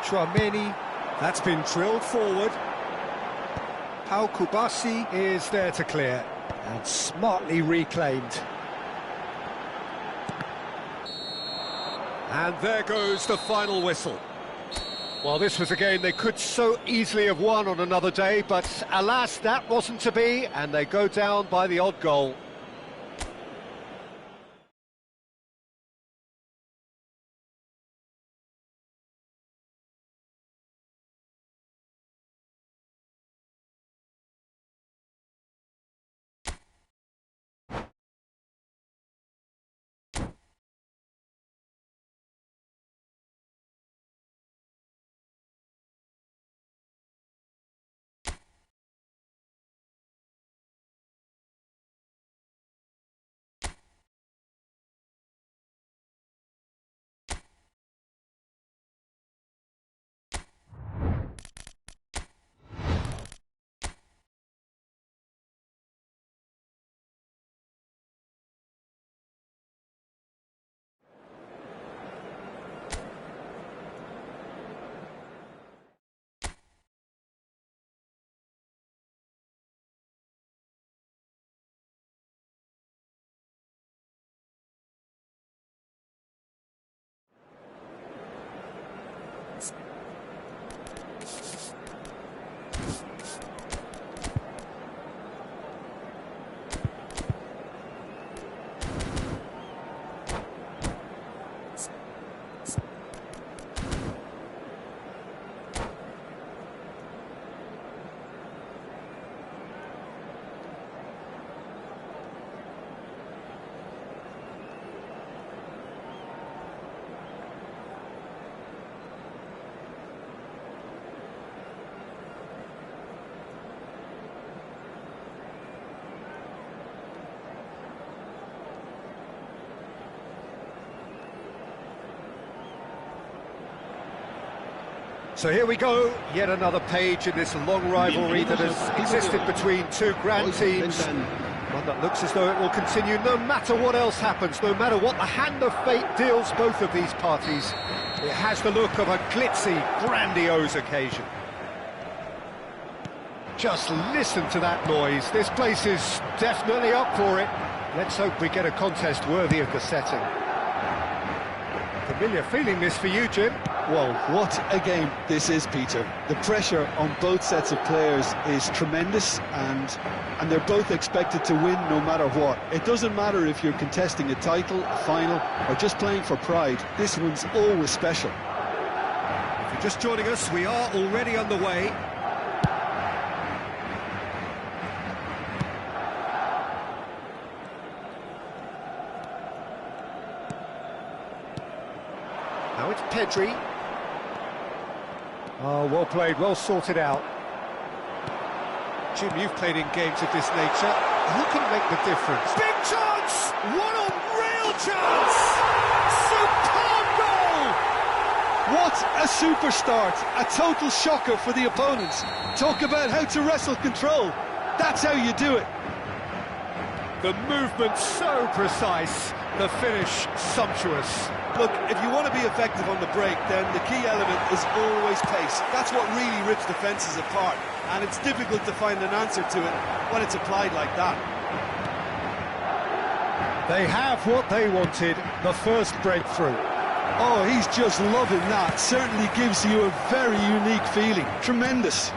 Tchouaméni, that's been drilled forward. Pau Kubasi is there to clear, and smartly reclaimed. And there goes the final whistle. Well, this was a game they could so easily have won on another day, but alas, that wasn't to be, and they go down by the odd goal. So here we go, yet another page in this long rivalry that has existed between two grand teams. One that looks as though it will continue no matter what else happens, no matter what the hand of fate deals both of these parties. It has the look of a glitzy, grandiose occasion. Just listen to that noise. This place is definitely up for it. Let's hope we get a contest worthy of the setting. Familiar feeling this for you, Jim? Well, what a game this is, Peter. The pressure on both sets of players is tremendous, and they're both expected to win no matter what. It doesn't matter if you're contesting a title, a final, or just playing for pride. This one's always special. If you're just joining us, we are already underway. Now it's Pedri. Oh, well played, well sorted out. Jim, you've played in games of this nature. Who can make the difference? Big chance! What a real chance! Superb goal! What a super start! A total shocker for the opponents. Talk about how to wrestle control. That's how you do it. The movement so precise, the finish sumptuous. Look, if you want to be effective on the break, then the key element is always pace. That's what really rips defences apart, and it's difficult to find an answer to it when it's applied like that. They have what they wanted, the first breakthrough. Oh, he's just loving that. Certainly gives you a very unique feeling. Tremendous.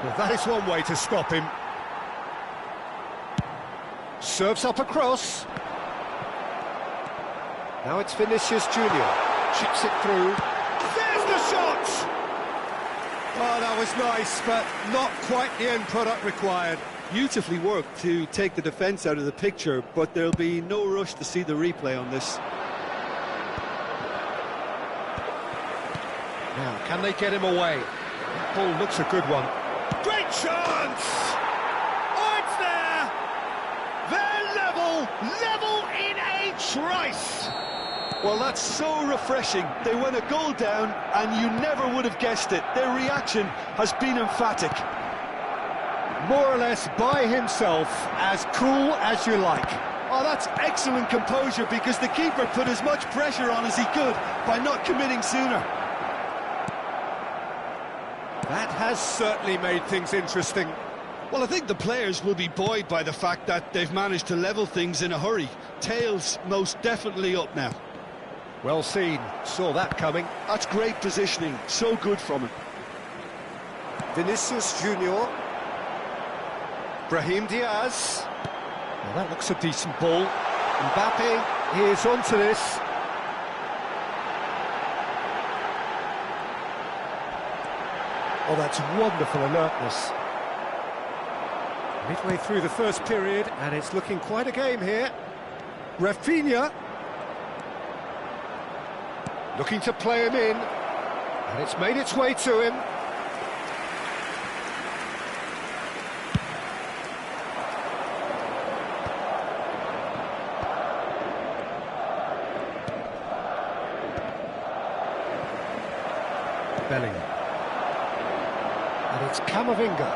Well, that is one way to stop him. Serves up across. Now it's Vinicius Junior. Chips it through. There's the shot! Oh, that was nice, but not quite the end product required. Beautifully worked to take the defence out of the picture, but there'll be no rush to see the replay on this. Now, can they get him away? That ball looks a good one. Great chance! Oh, it's there! They're level in a trice! Well, that's so refreshing. They went a goal down, and you never would have guessed it. Their reaction has been emphatic. More or less by himself, as cool as you like. Oh, that's excellent composure, because the keeper put as much pressure on as he could by not committing sooner. That has certainly made things interesting. Well, I think the players will be buoyed by the fact that they've managed to level things in a hurry. Tails most definitely up now. Well seen, saw that coming. That's great positioning, so good from him. Vinicius Junior. Brahim Diaz. Well, that looks a decent ball. Mbappe is onto this. Oh, that's wonderful alertness. Midway through the first period, and it's looking quite a game here. Rafinha. Looking to play him in, and it's made its way to him. Bellingham. And it's Camavinga.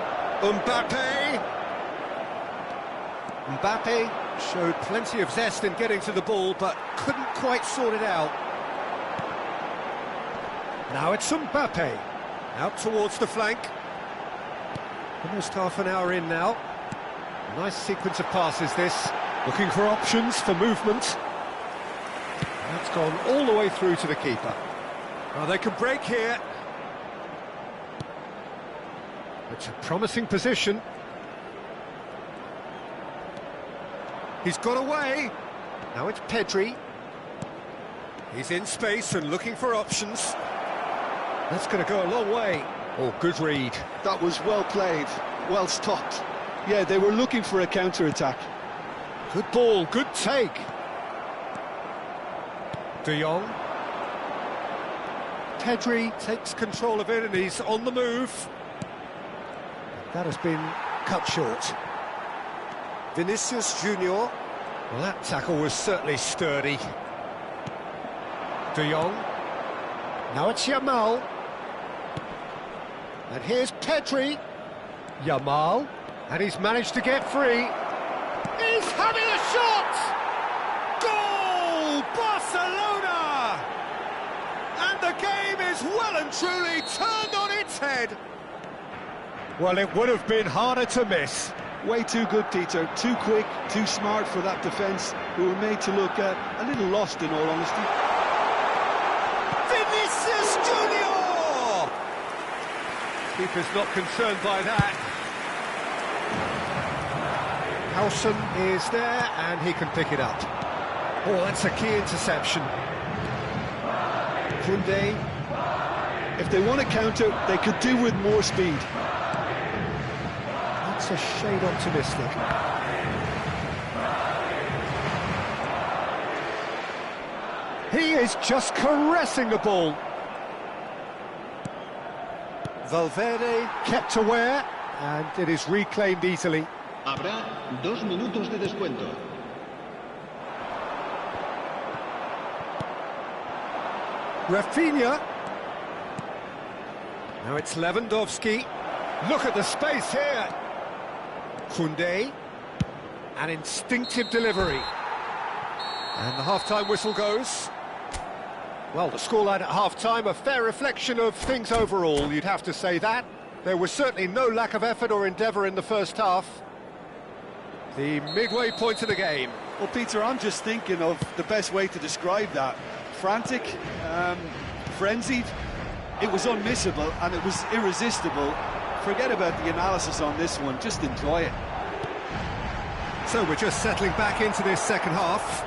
Mbappe showed plenty of zest in getting to the ball, but couldn't quite sort it out. Now it's Mbappe, out towards the flank. Almost half an hour in now. A nice sequence of passes this. Looking for options for movement. That's gone all the way through to the keeper. Well, they can break here. It's a promising position. He's got away. Now it's Pedri. He's in space and looking for options. That's going to go a long way. Oh, good read. That was well played, well stopped. Yeah, they were looking for a counter-attack. Good ball, good take. De Jong. Pedri takes control of it and he's on the move. That has been cut short. Vinicius Junior. Well, that tackle was certainly sturdy. De Jong. Now it's Yamal. And here's Pedri. Yamal. And he's managed to get free. He's having a shot! Goal! Barcelona! And the game is well and truly turned on its head. Well, it would have been harder to miss. Way too good, Peter. Too quick, too smart for that defence, who were made to look a little lost, in all honesty. Vinicius Junior! Keeper's not concerned by that. Howson is there, and he can pick it up. Oh, that's a key interception. Koundé. If they want to counter, they could do with more speed. That's a shade optimistic. He is just caressing the ball. Valverde kept aware, and it is reclaimed easily. Habrá 2 minutos de descuento. Rafinha. Now it's Lewandowski. Look at the space here. Koundé. An instinctive delivery. And the half-time whistle goes. Well, the scoreline at half-time, a fair reflection of things overall, you'd have to say that. There was certainly no lack of effort or endeavour in the first half. The midway point of the game. Well, Peter, I'm just thinking of the best way to describe that. Frantic, frenzied. It was unmissable and it was irresistible. Forget about the analysis on this one, just enjoy it. So we're just settling back into this second half.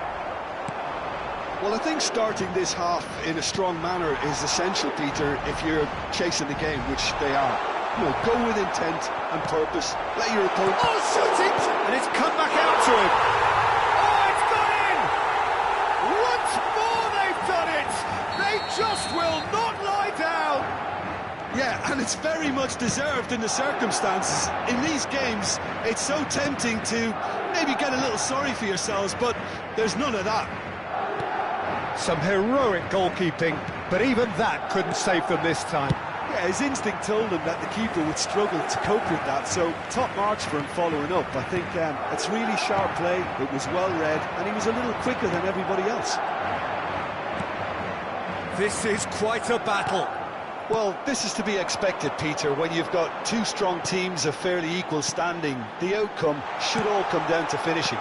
Well, I think starting this half in a strong manner is essential, Peter, if you're chasing the game, which they are. You know, go with intent and purpose. Let your opponent... Oh, shooting! And it's come back out to him. Oh, it's gone in! Once more they've done it! They just will not lie down! Yeah, and it's very much deserved in the circumstances. In these games, it's so tempting to maybe get a little sorry for yourselves, but there's none of that. Some heroic goalkeeping, but even that couldn't save them this time. Yeah, his instinct told him that the keeper would struggle to cope with that, so top marks for him following up. I think it's really sharp play, it was well read, and he was a little quicker than everybody else. This is quite a battle. Well, this is to be expected, Peter, when you've got two strong teams of fairly equal standing. The outcome should all come down to finishing.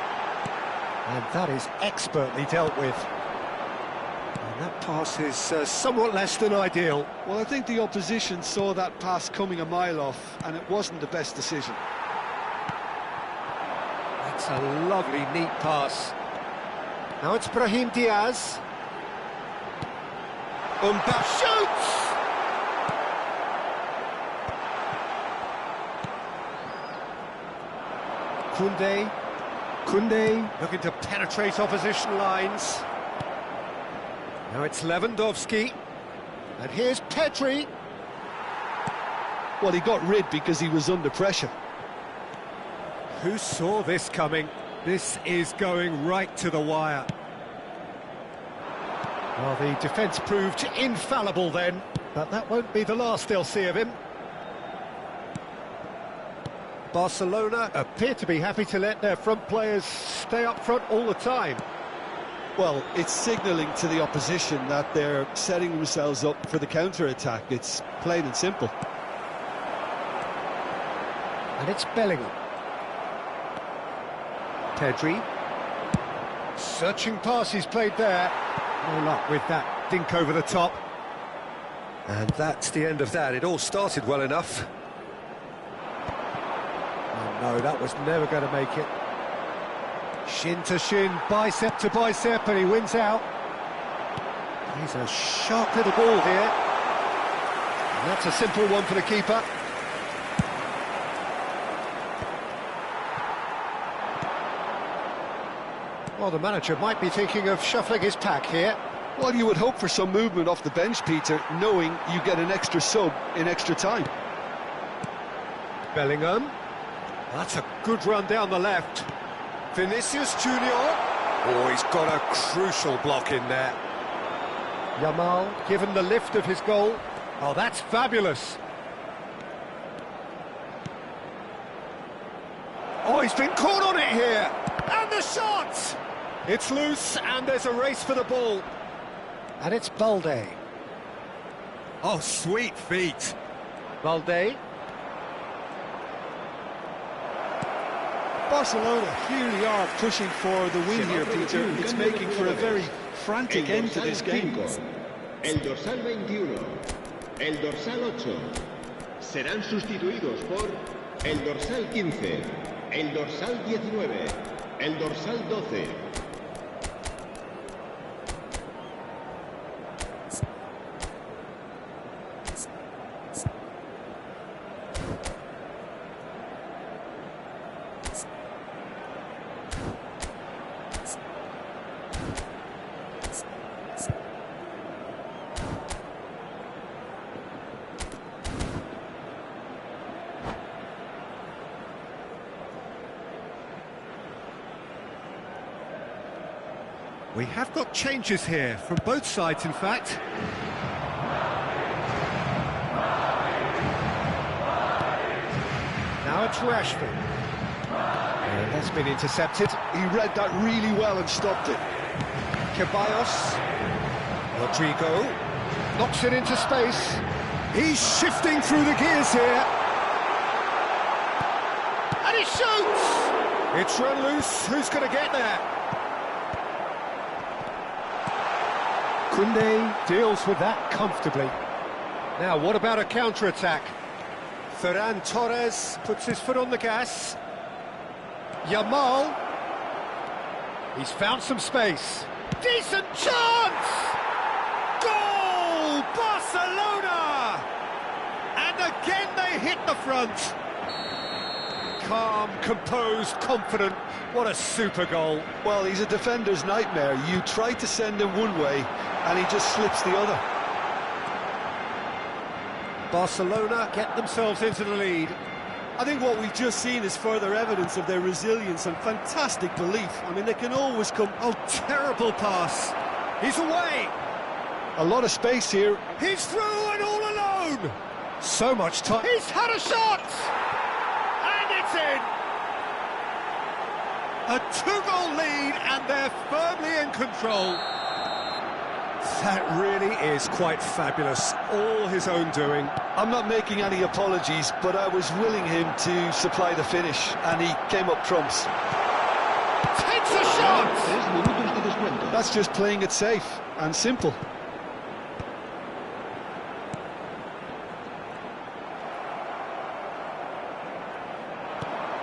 And that is expertly dealt with. And that pass is somewhat less than ideal. Well, I think the opposition saw that pass coming a mile off, and it wasn't the best decision. That's a lovely, neat pass. Now it's Brahim Diaz. Shoots! Koundé looking to penetrate opposition lines. Now it's Lewandowski. And here's Pedri. Well, he got rid because he was under pressure. Who saw this coming? This is going right to the wire. Well, the defence proved infallible then, but that won't be the last they'll see of him. Barcelona appear to be happy to let their front players stay up front all the time. Well, it's signalling to the opposition that they're setting themselves up for the counter-attack. It's plain and simple. And it's Bellingham. Pedri. Searching pass he's played there. No luck with that dink over the top. And that's the end of that. It all started well enough. Oh no, that was never going to make it. Shin to shin, bicep to bicep, and he wins out. He's a sharp little ball here. And that's a simple one for the keeper. Well, the manager might be thinking of shuffling his pack here. Well, you would hope for some movement off the bench, Peter, knowing you get an extra sub in extra time. Bellingham. That's a good run down the left. Vinicius Junior. Oh, he's got a crucial block in there. Yamal given the lift of his goal. Oh, that's fabulous. Oh, he's been caught on it here. And the shot! It's loose, and there's a race for the ball. And it's Balde. Oh, sweet feet. Balde. Barcelona really are pushing for the win here, Peter. It's making for a very frantic end to this game. El dorsal 21, el dorsal 8, serán sustituidos por el dorsal 15, el dorsal 19, el dorsal 12. We have got changes here, from both sides in fact. Now it's Rashford. And that's been intercepted. He read that really well and stopped it. Ceballos. Rodrigo. Knocks it into space. He's shifting through the gears here. And he shoots! It's run loose. Who's going to get there? Koundé deals with that comfortably. Now, what about a counter-attack? Ferran Torres puts his foot on the gas. Yamal. He's found some space. Decent chance! Goal! Barcelona! And again they hit the front. Calm, composed, confident. What a super goal. Well, he's a defender's nightmare. You try to send him one way, and he just slips the other. Barcelona get themselves into the lead. I think what we've just seen is further evidence of their resilience and fantastic belief. I mean, they can always come... Oh, terrible pass. He's away. A lot of space here. He's through and all alone. So much time. He's had a shot. And it's in. A two-goal lead, and they're firmly in control. That really is quite fabulous. All his own doing. I'm not making any apologies, but I was willing him to supply the finish, and he came up trumps. Takes a shot! That's just playing it safe and simple.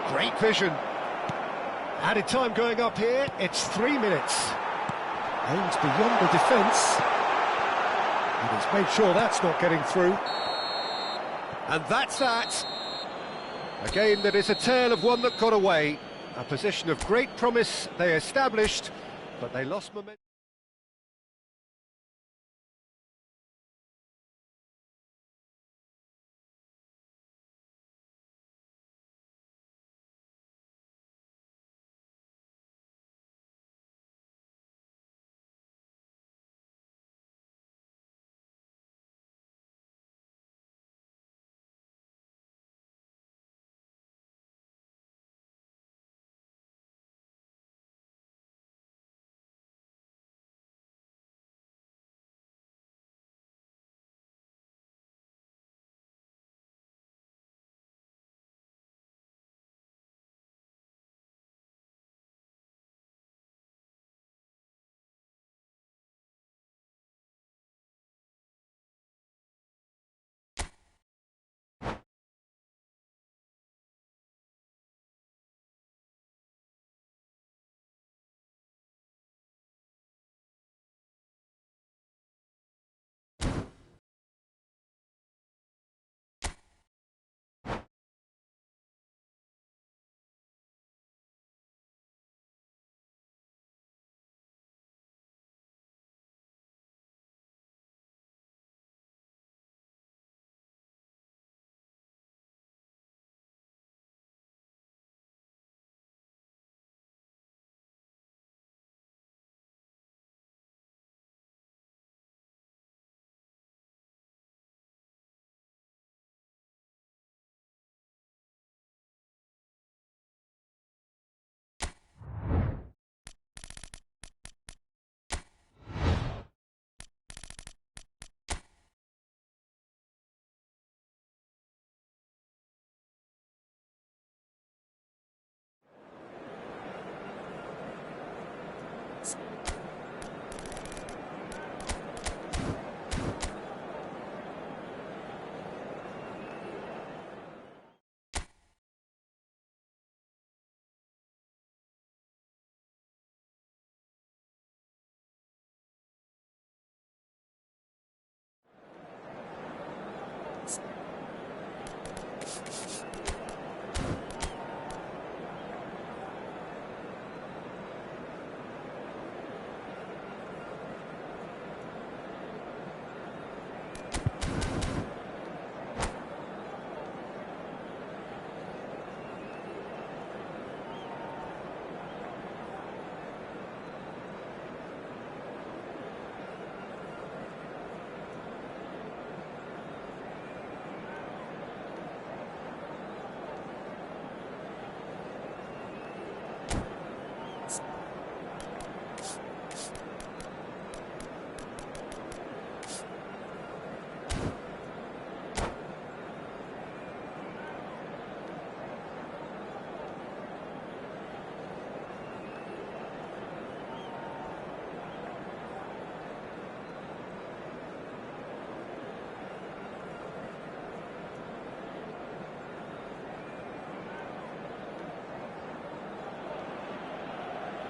Great vision. Added time going up here, it's 3 minutes. Aims beyond the defence. And he's made sure that's not getting through. And that's that. A game that is a tale of one that got away. A position of great promise they established, but they lost momentum.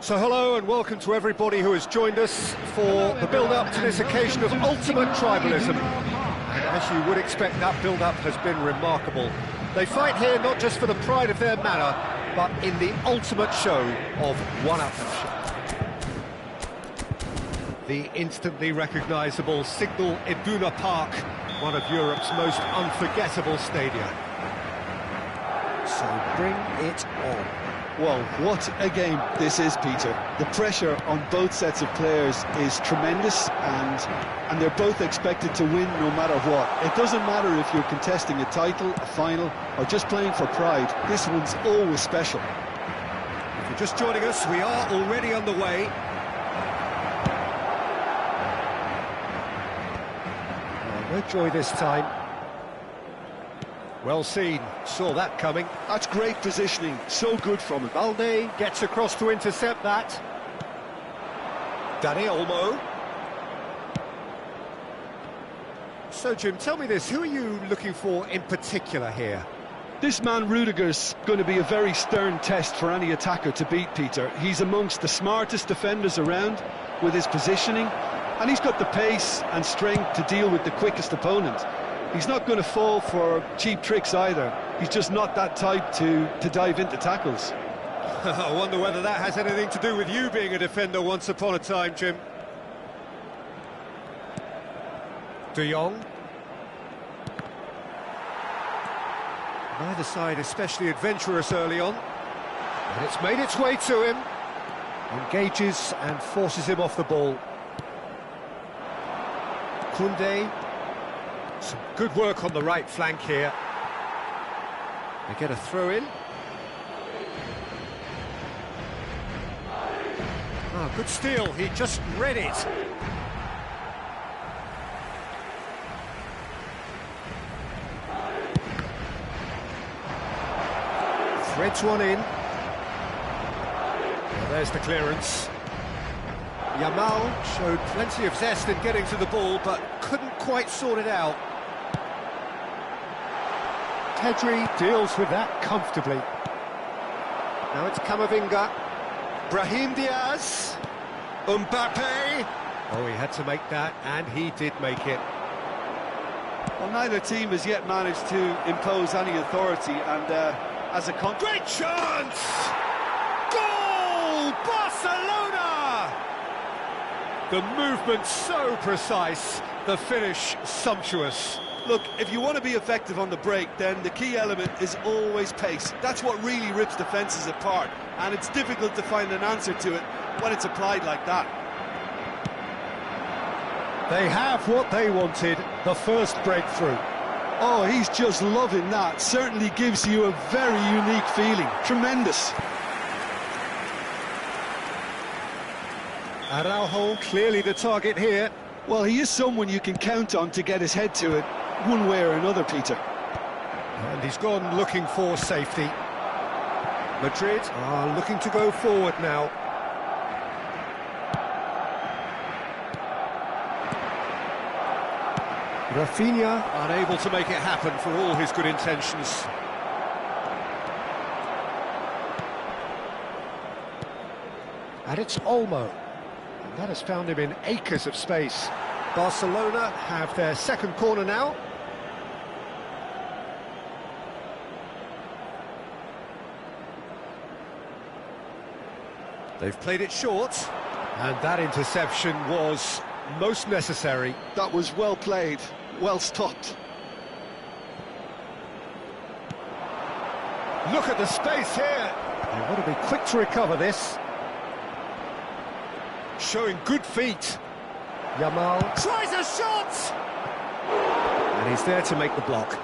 So hello and welcome to everybody who has joined us for the build-up to this occasion of ultimate tribalism. And as you would expect, that build-up has been remarkable. They fight here not just for the pride of their manor, but in the ultimate show of one-upmanship. The instantly recognisable Signal Iduna Park, one of Europe's most unforgettable stadia. So bring it on. Well, what a game this is, Peter. The pressure on both sets of players is tremendous, and they're both expected to win no matter what. It doesn't matter if you're contesting a title, a final, or just playing for pride. This one's always special. If you're just joining us, we are already on the way. No joy this time. Well seen, saw that coming. That's great positioning, so good from him. Balde gets across to intercept that. Dani Olmo. So Jim, tell me this, who are you looking for in particular here? This man Rudiger's going to be a very stern test for any attacker to beat, Peter. He's amongst the smartest defenders around with his positioning, and he's got the pace and strength to deal with the quickest opponent. He's not going to fall for cheap tricks either. He's just not that type to dive into tackles. I wonder whether that has anything to do with you being a defender once upon a time, Jim. De Jong. Neither side especially adventurous early on. And it's made its way to him. Engages and forces him off the ball. Koundé. Some good work on the right flank here. They get a throw in. Oh, good steal, he just read it. Threads one in. Well, there's the clearance. Yamal showed plenty of zest in getting to the ball, but couldn't quite sort it out. Pedri deals with that comfortably. Now it's Camavinga. Brahim Diaz. Mbappe. Oh, he had to make that, and he did make it. Well, neither team has yet managed to impose any authority, and as a Great chance! Goal! Barcelona! The movement so precise, the finish sumptuous. Look, if you want to be effective on the break, then the key element is always pace. That's what really rips defences apart, and it's difficult to find an answer to it when it's applied like that. They have what they wanted, the first breakthrough. Oh, he's just loving that. Certainly gives you a very unique feeling. Tremendous. Araujo clearly the target here. Well, he is someone you can count on to get his head to it, one way or another, Peter. And he's gone looking for safety. Madrid are looking to go forward now. Rafinha unable to make it happen for all his good intentions. And it's Olmo. And that has found him in acres of space. Barcelona have their second corner now. They've played it short, and that interception was most necessary. That was well played, well stopped. Look at the space here. They want to be quick to recover this. Showing good feet. Yamal tries a shot! And he's there to make the block.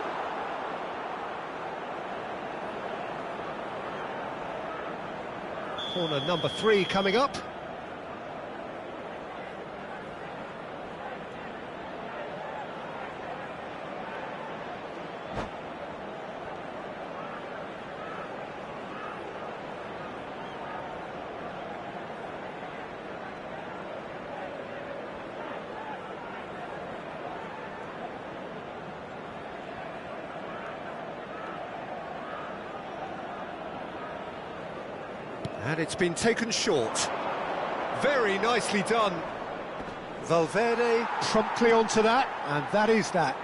Corner number 3 coming up. And it's been taken short. Very nicely done. Valverde promptly onto that, and that is that.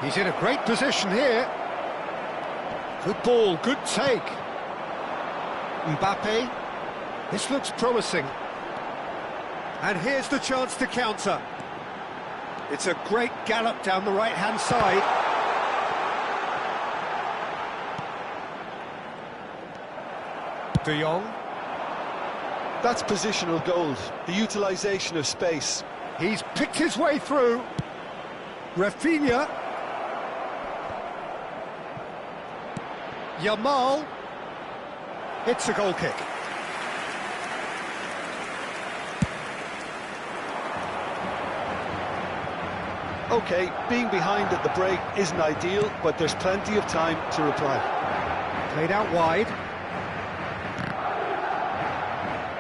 He's in a great position here. Good ball, good take. Mbappe. This looks promising. And here's the chance to counter. It's a great gallop down the right-hand side. De Jong. That's positional gold, the utilisation of space. He's picked his way through. Rafinha. Yamal. It's a goal kick. OK, being behind at the break isn't ideal, but there's plenty of time to reply. Played out wide.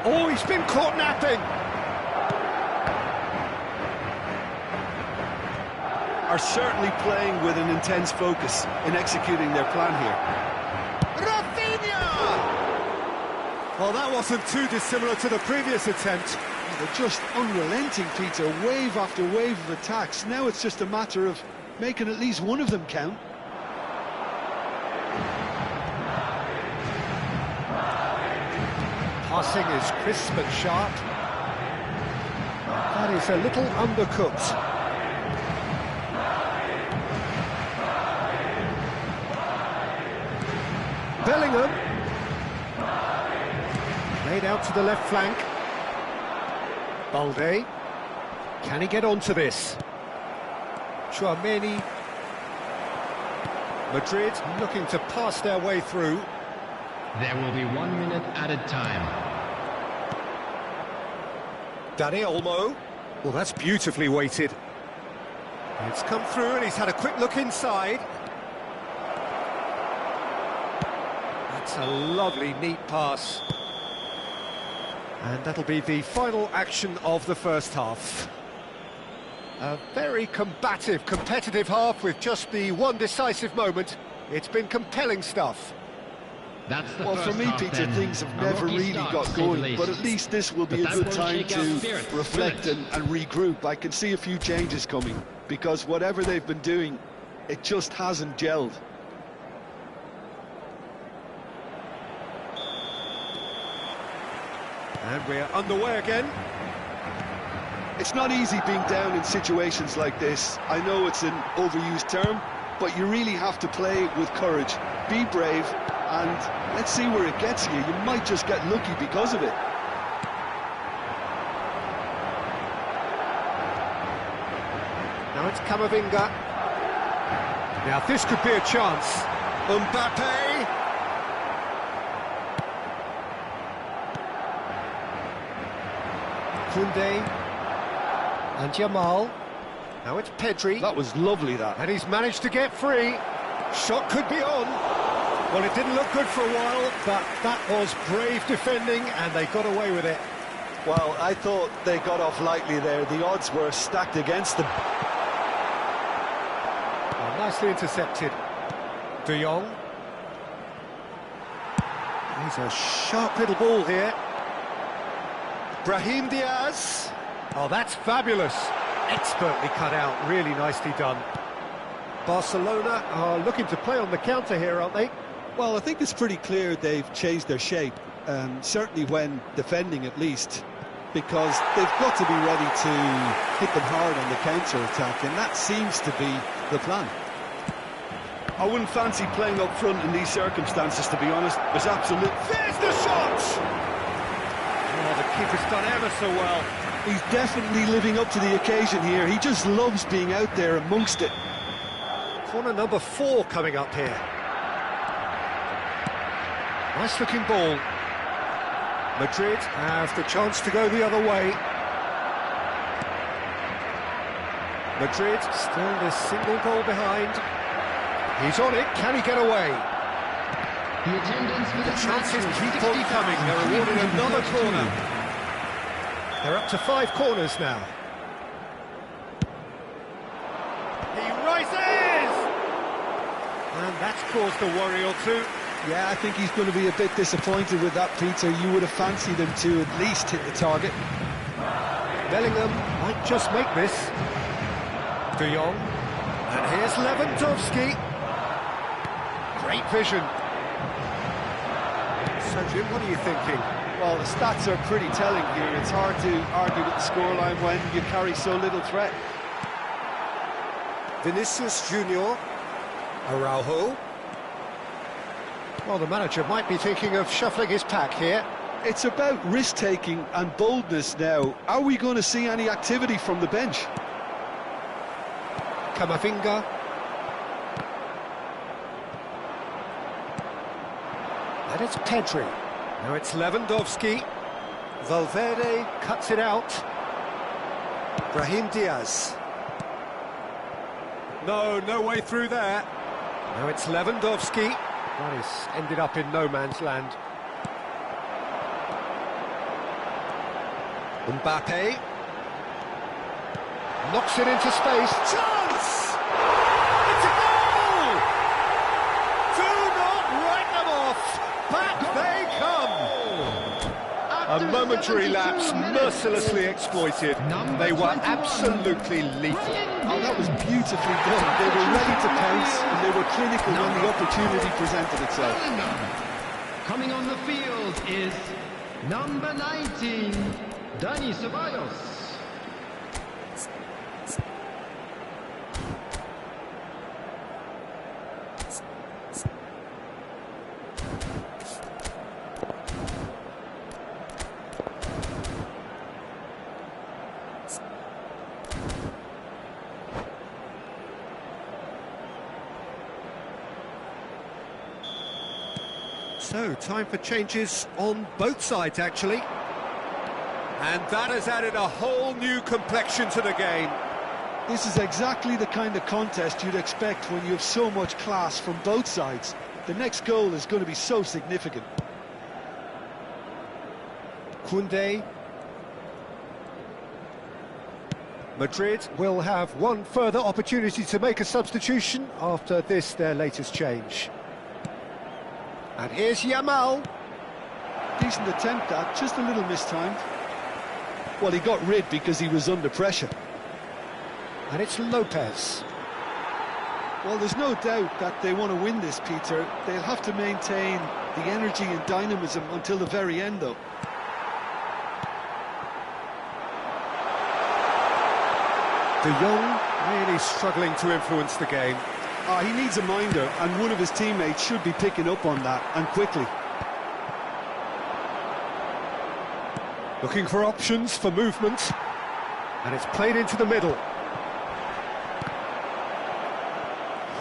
Oh, he's been caught napping. Are certainly playing with an intense focus in executing their plan here. Rafinha! Well, that wasn't too dissimilar to the previous attempt. They're just unrelenting, Peter, wave after wave of attacks. Now it's just a matter of making at least one of them count. Passing is crisp and sharp. That is a little undercooked. Bellingham. Laid out to the left flank. Balde. Can he get onto this? Chouameni. Madrid looking to pass their way through. There will be 1 minute added time. Dani Olmo. Well, that's beautifully weighted. It's come through and he's had a quick look inside. That's a lovely, neat pass. And that'll be the final action of the first half. A very combative, competitive half with just the one decisive moment. It's been compelling stuff. That's the Well, first for me, half, Peter, then. things have A never rocky really start, got to say the going, least. but at least this will be But a that good won't time shake our to spirit, will reflect it? and regroup. I can see a few changes coming, because whatever they've been doing, it just hasn't gelled. And we're underway again. It's not easy being down in situations like this. I know it's an overused term, but you really have to play with courage. Be brave, and let's see where it gets you. You might just get lucky because of it. Now it's Camavinga. Now this could be a chance. Mbappe. Koundé. And Yamal. Now it's Pedri. That was lovely, that. And he's managed to get free. Shot could be on. Well, it didn't look good for a while, but that was brave defending, and they got away with it. Well, I thought they got off lightly there. The odds were stacked against them. Well, nicely intercepted. De Jong. He's a sharp little ball here. Brahim Diaz. Oh, that's fabulous. Expertly cut out, really nicely done. Barcelona are looking to play on the counter here, aren't they? Well, I think it's pretty clear they've changed their shape, certainly when defending at least, because they've got to be ready to hit them hard on the counter-attack, and that seems to be the plan. I wouldn't fancy playing up front in these circumstances, to be honest. There's absolute... There's the shot! Oh, the keeper's done ever so well. He's definitely living up to the occasion here. He just loves being out there amongst it. Corner number 4 coming up here. Nice looking ball. Madrid have the chance to go the other way. Madrid still this single goal behind. He's on it, can he get away? The attendance for The this chances match keep was on coming, they're awarded another 60,332. corner. They're up to 5 corners now. He rises! And that's caused a worry or two. Yeah, I think he's going to be a bit disappointed with that, Peter. You would have fancied him to at least hit the target. Bellingham might just make this. De Jong. And here's Lewandowski. Great vision. So, Jim, what are you thinking? Well, the stats are pretty telling here. It's hard to argue with the scoreline when you carry so little threat. Vinicius Junior. Araujo. Well, the manager might be thinking of shuffling his pack here. It's about risk-taking and boldness now. Are we going to see any activity from the bench? Camavinga. And it's Pedri. Now it's Lewandowski. Valverde cuts it out. Brahim Diaz. No way through there. Now it's Lewandowski. That is ended up in no man's land. Mbappe. Knocks it into space. Chance! It's a goal! Do not write them off! Back they come! A momentary lapse mercilessly exploited. They were absolutely lethal. Oh, that was beautifully done. They were ready to pounce and they were clinical when the opportunity presented itself. Coming on the field is number 19, Dani Ceballos. So, time for changes on both sides, actually. And that has added a whole new complexion to the game. This is exactly the kind of contest you'd expect when you have so much class from both sides. The next goal is going to be so significant. Koundé. Madrid will have one further opportunity to make a substitution after this, their latest change. And here's Yamal. Decent attempt at, just a little mistimed. Well, he got rid because he was under pressure. And it's Lopez. Well, there's no doubt that they want to win this, Peter. They'll have to maintain the energy and dynamism until the very end, though. De Jong really struggling to influence the game. He needs a minder, and one of his teammates should be picking up on that, and quickly. Looking for options for movement. And it's played into the middle.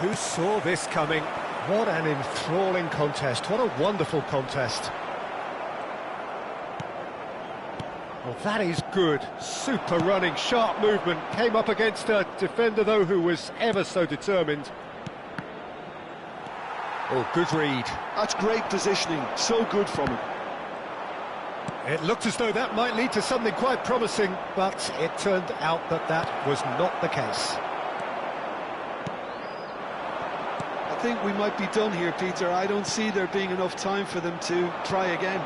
Who saw this coming? What an enthralling contest. What a wonderful contest. Well, that is good. Super running, sharp movement. Came up against a defender, though, who was ever so determined. Oh, good read. That's great positioning. So good from him. It looked as though that might lead to something quite promising, but it turned out that that was not the case. I think we might be done here, Peter. I don't see there being enough time for them to try again.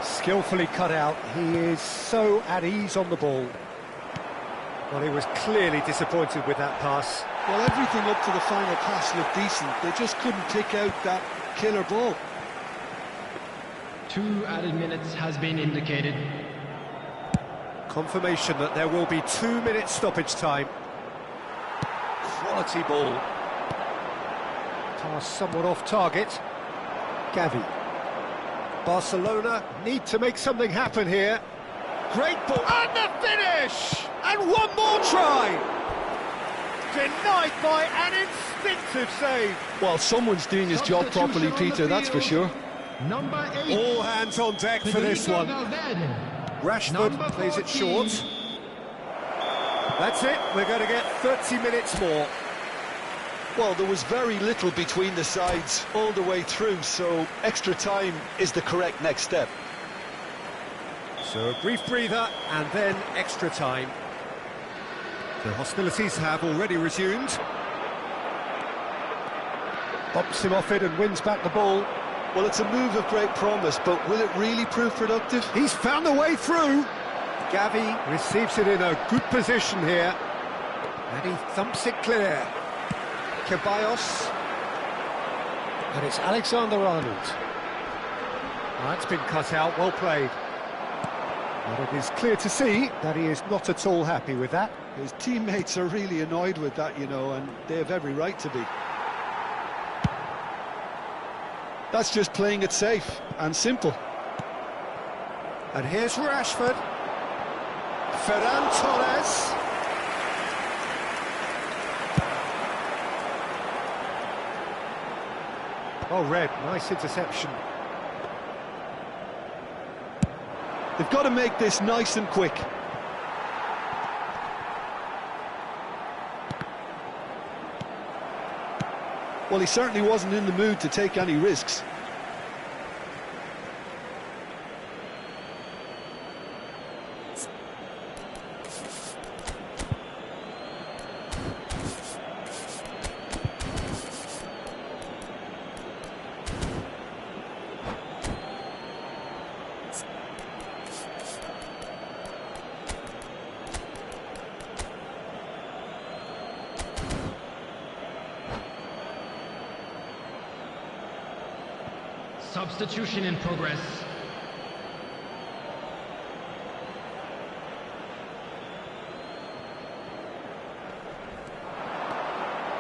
Skillfully cut out. He is so at ease on the ball. Well, he was clearly disappointed with that pass. Well, everything up to the final pass looked decent. They just couldn't pick out that killer ball. 2 added minutes has been indicated. Confirmation that there will be 2 minutes stoppage time. Quality ball. Pass somewhat off target. Gavi. Barcelona need to make something happen here. Great ball. And the finish! And one more try! Denied by an instinctive save. Well, someone's doing his job properly, Peter, that's for sure. Number 8. All hands on deck for this one. Rashford plays it short. That's it, we're going to get 30 minutes more. Well, there was very little between the sides all the way through, so extra time is the correct next step. So a brief breather and then extra time. The hostilities have already resumed. Bumps him off it and wins back the ball. Well, it's a move of great promise, but will it really prove productive? He's found a way through. Gavi receives it in a good position here. And he thumps it clear. Ceballos. And it's Alexander-Arnold. That's been cut out, well played. But it is clear to see that he is not at all happy with that. His teammates are really annoyed with that, you know, and they have every right to be. That's just playing it safe and simple. And here's Rashford. Ferran Torres. Oh, Red, nice interception. They've got to make this nice and quick. Well, he certainly wasn't in the mood to take any risks. Substitution in progress.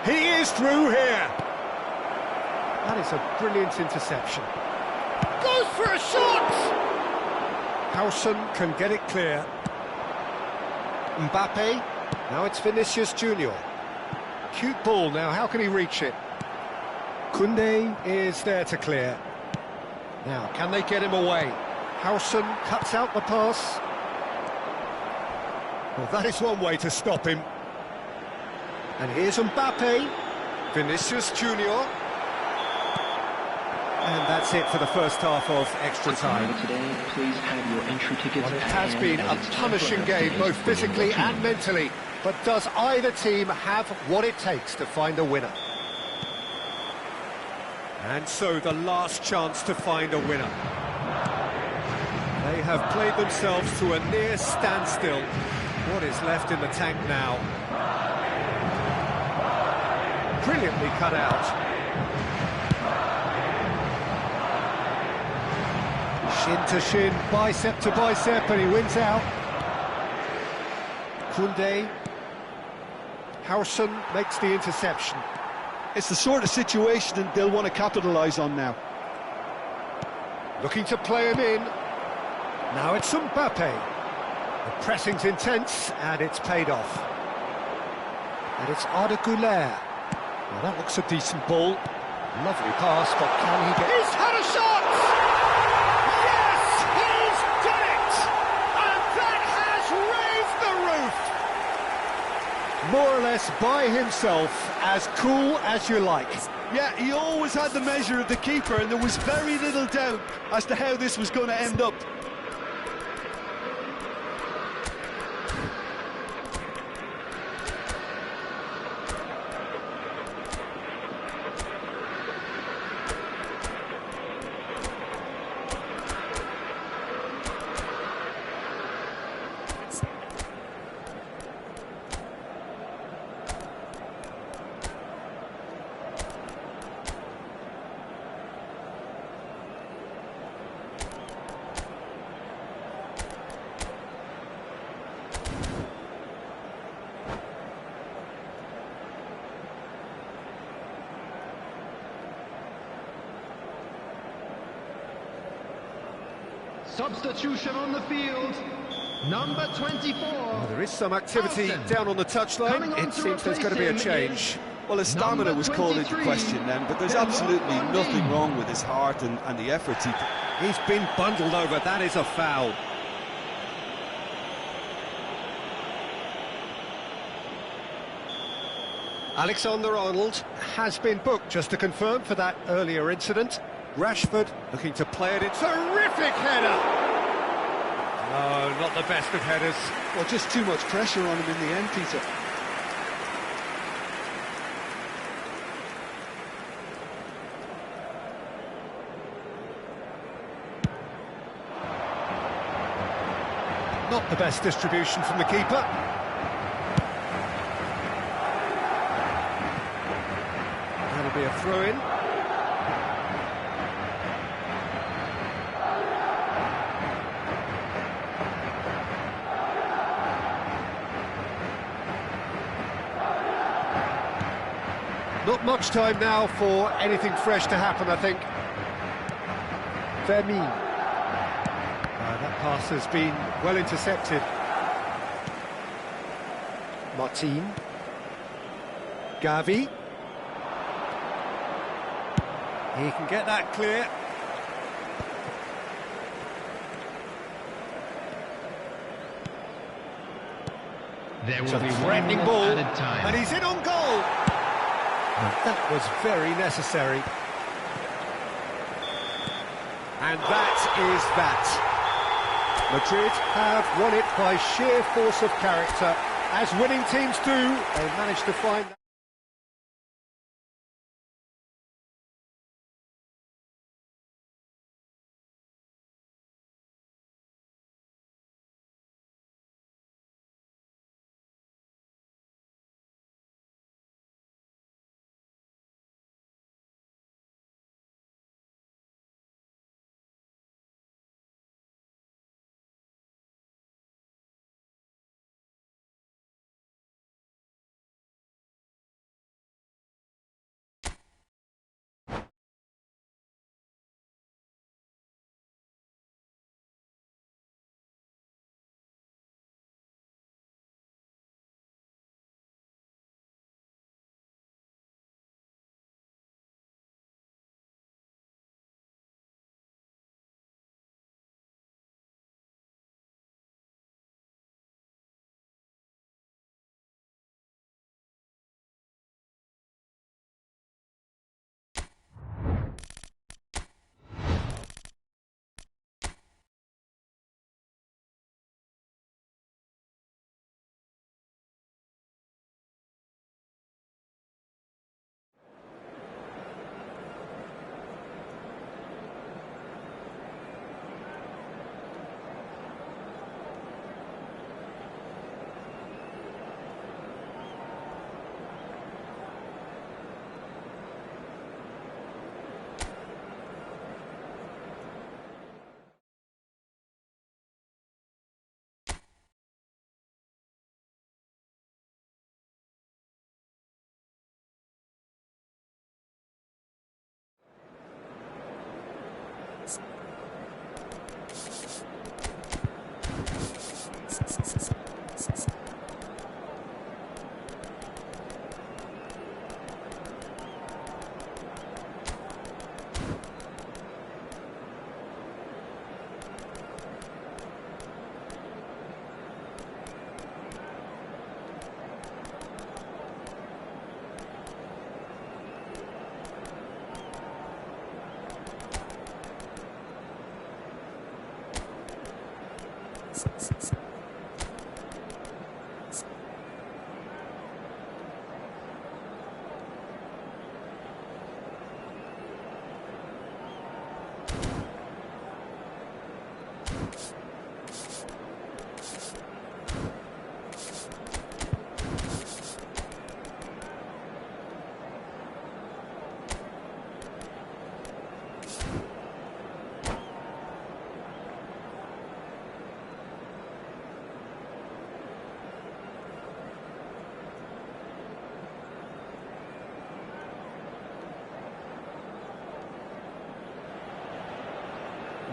He is through here. That is a brilliant interception. Goes for a shot! Howson can get it clear. Mbappe. Now it's Vinicius Junior. Cute ball now, how can he reach it? Koundé is there to clear. Now, can they get him away? Howson cuts out the pass. Well, that is one way to stop him. And here's Mbappe. Vinicius Junior. And that's it for the first half of extra time. Today, please have your entry tickets. Well, it has been a punishing game, both physically and mentally. But does either team have what it takes to find a winner? And so the last chance to find a winner. They have played themselves to a near standstill. What is left in the tank now? Brilliantly cut out. Shin to shin, bicep to bicep, and he wins out. Koundé. Howson makes the interception. It's the sort of situation that they'll want to capitalise on now. Looking to play him in. Now it's Mbappe. The pressing's intense, and it's paid off. And it's Arda Güler. Well, that looks a decent ball. Lovely pass, but can he get... He's had a shot! Yes, he's done it! And that has raised the roof! More or less by himself, as cool as you like. Yeah, he always had the measure of the keeper, and there was very little doubt as to how this was going to end up. Substitution on the field. Number 24. Well, there is some activity Howson. down on the touchline. It seems there's going to be a change. Well, his stamina was called into 23, question then, but there's absolutely nothing wrong with his heart and the efforts he... He's been bundled over. That is a foul. Alexander-Arnold has been booked, just to confirm, for that earlier incident. Rashford looking to play it in. Terrific header! No, not the best of headers. Well, just too much pressure on him in the end, Peter. Not the best distribution from the keeper. That'll be a throw-in. Not much time now for anything fresh to happen, I think. Fermin. That pass has been well intercepted. Martin. Gavi. He can get that clear. There It's will a be threatening one ball, added time. and he's in on goal. That was very necessary. And that is that. Madrid have won it by sheer force of character. As winning teams do, they managed to find...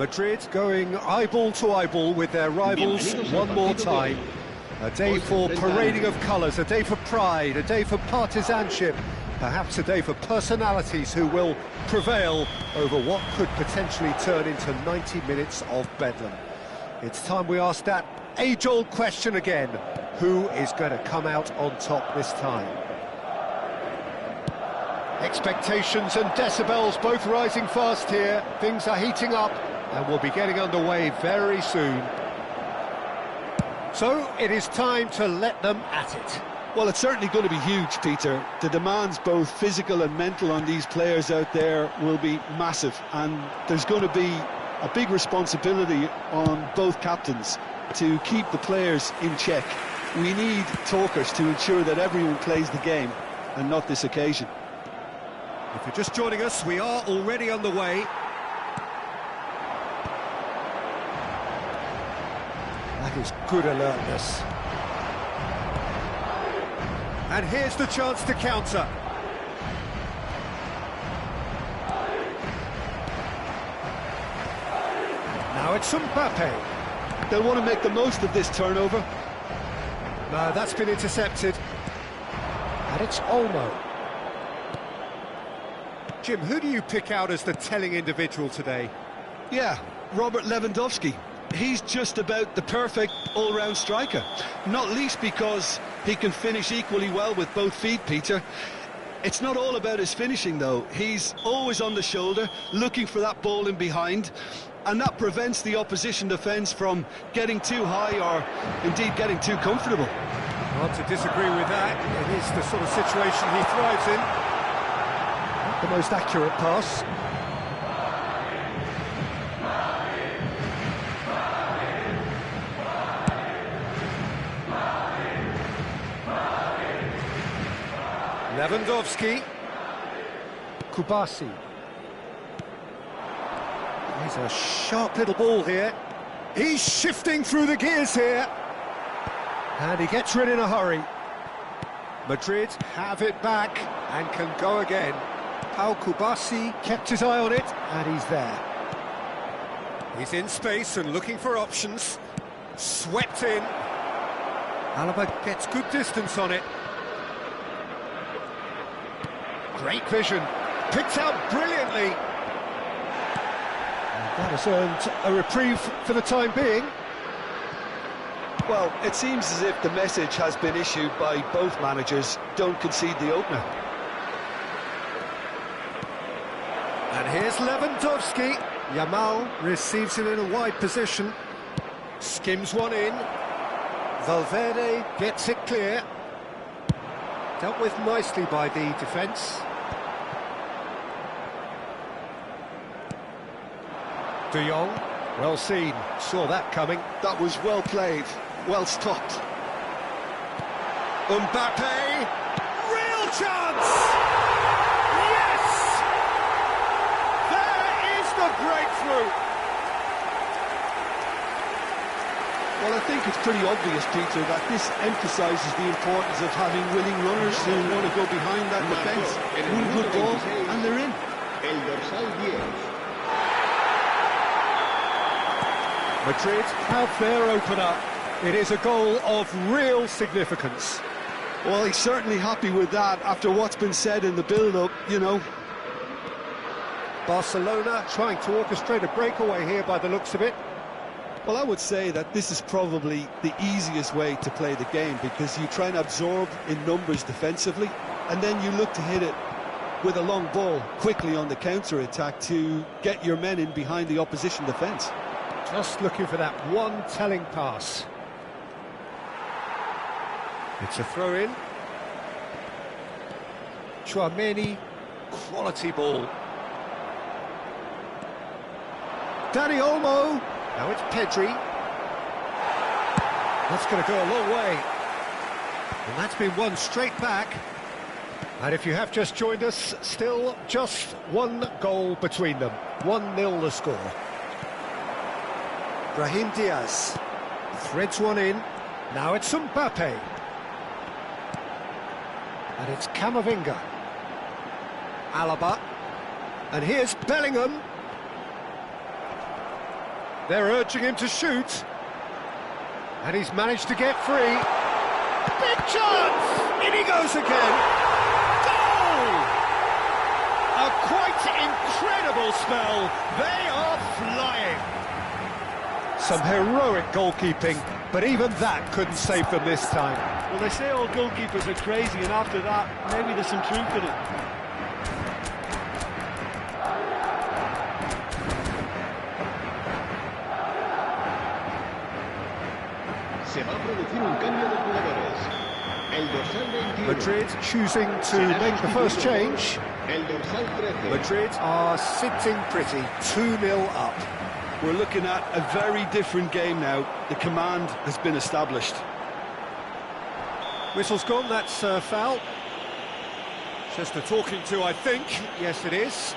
Madrid going eyeball to eyeball with their rivals one more time. A day for parading of colours, a day for pride, a day for partisanship, perhaps a day for personalities who will prevail over what could potentially turn into 90 minutes of bedlam. It's time we ask that age-old question again. Who is going to come out on top this time? Expectations and decibels both rising fast here. Things are heating up and we'll be getting underway very soon. So it is time to let them at it. Well, it's certainly going to be huge, Peter. The demands, both physical and mental, on these players out there will be massive, and there's going to be a big responsibility on both captains. to keep the players in check. We need talkers to ensure that everyone plays the game, and not this occasion. If you're just joining us, we are already on the way. That is good alertness. And here's the chance to counter. Now it's Mbappe. They'll want to make the most of this turnover. No, that's been intercepted. And it's Olmo. Jim, who do you pick out as the telling individual today? Yeah, Robert Lewandowski. He's just about the perfect all-round striker. Not least because he can finish equally well with both feet, Peter. It's not all about his finishing, though. He's always on the shoulder, looking for that ball in behind, and that prevents the opposition defence from getting too high or, indeed, getting too comfortable. Hard to disagree with that. It is the sort of situation he thrives in. Not the most accurate pass. Lewandowski. Kubasi. He's a sharp little ball here. He's shifting through the gears here. And he gets rid in a hurry. Madrid have it back and can go again. Pau Kubasi kept his eye on it, and he's there. He's in space and looking for options. Swept in. Alaba gets good distance on it. Great vision. Picked out brilliantly. And that has earned a reprieve for the time being. Well, it seems as if the message has been issued by both managers: don't concede the opener. And here's Lewandowski. Yamal receives it in a wide position. Skims one in. Valverde gets it clear. Dealt with nicely by the defence. De Jong, well seen, saw that coming. That was well played, well stopped. Mbappe, real chance! Yes! There is the breakthrough! Well, I think it's pretty obvious, Peter, that this emphasises the importance of having willing runners who want to go behind that defence. One good ball, and they're in. El dorsal 10. Madrid have their opener. It is a goal of real significance. Well, he's certainly happy with that after what's been said in the build-up, you know. Barcelona trying to orchestrate a breakaway here by the looks of it. Well, I would say that this is probably the easiest way to play the game, because you try and absorb in numbers defensively, and then you look to hit it with a long ball quickly on the counter-attack to get your men in behind the opposition defence. Just looking for that one telling pass. It's a throw-in. Tchouaméni, quality ball. Dani Olmo. Now it's Pedri. That's going to go a long way. And that's been won straight back. And if you have just joined us, still just one goal between them. 1-0 the score. Brahim Diaz threads one in. Now it's Mbappe. And it's Camavinga. Alaba. And here's Bellingham. They're urging him to shoot. And he's managed to get free. Big chance! In he goes again. Goal! A quite incredible spell. They are flying. Some heroic goalkeeping, but even that couldn't save them this time. Well, they say all goalkeepers are crazy, and after that, maybe there's some truth in it. Se va a producir un cambio de jugadores. El dorsal 21. Madrid choosing to make the first change. El dorsal 13. Madrid are sitting pretty, 2-0 up. We're looking at a very different game now. The command has been established. Whistle's gone, that's foul. Just a talking to, I think. Yes, it is.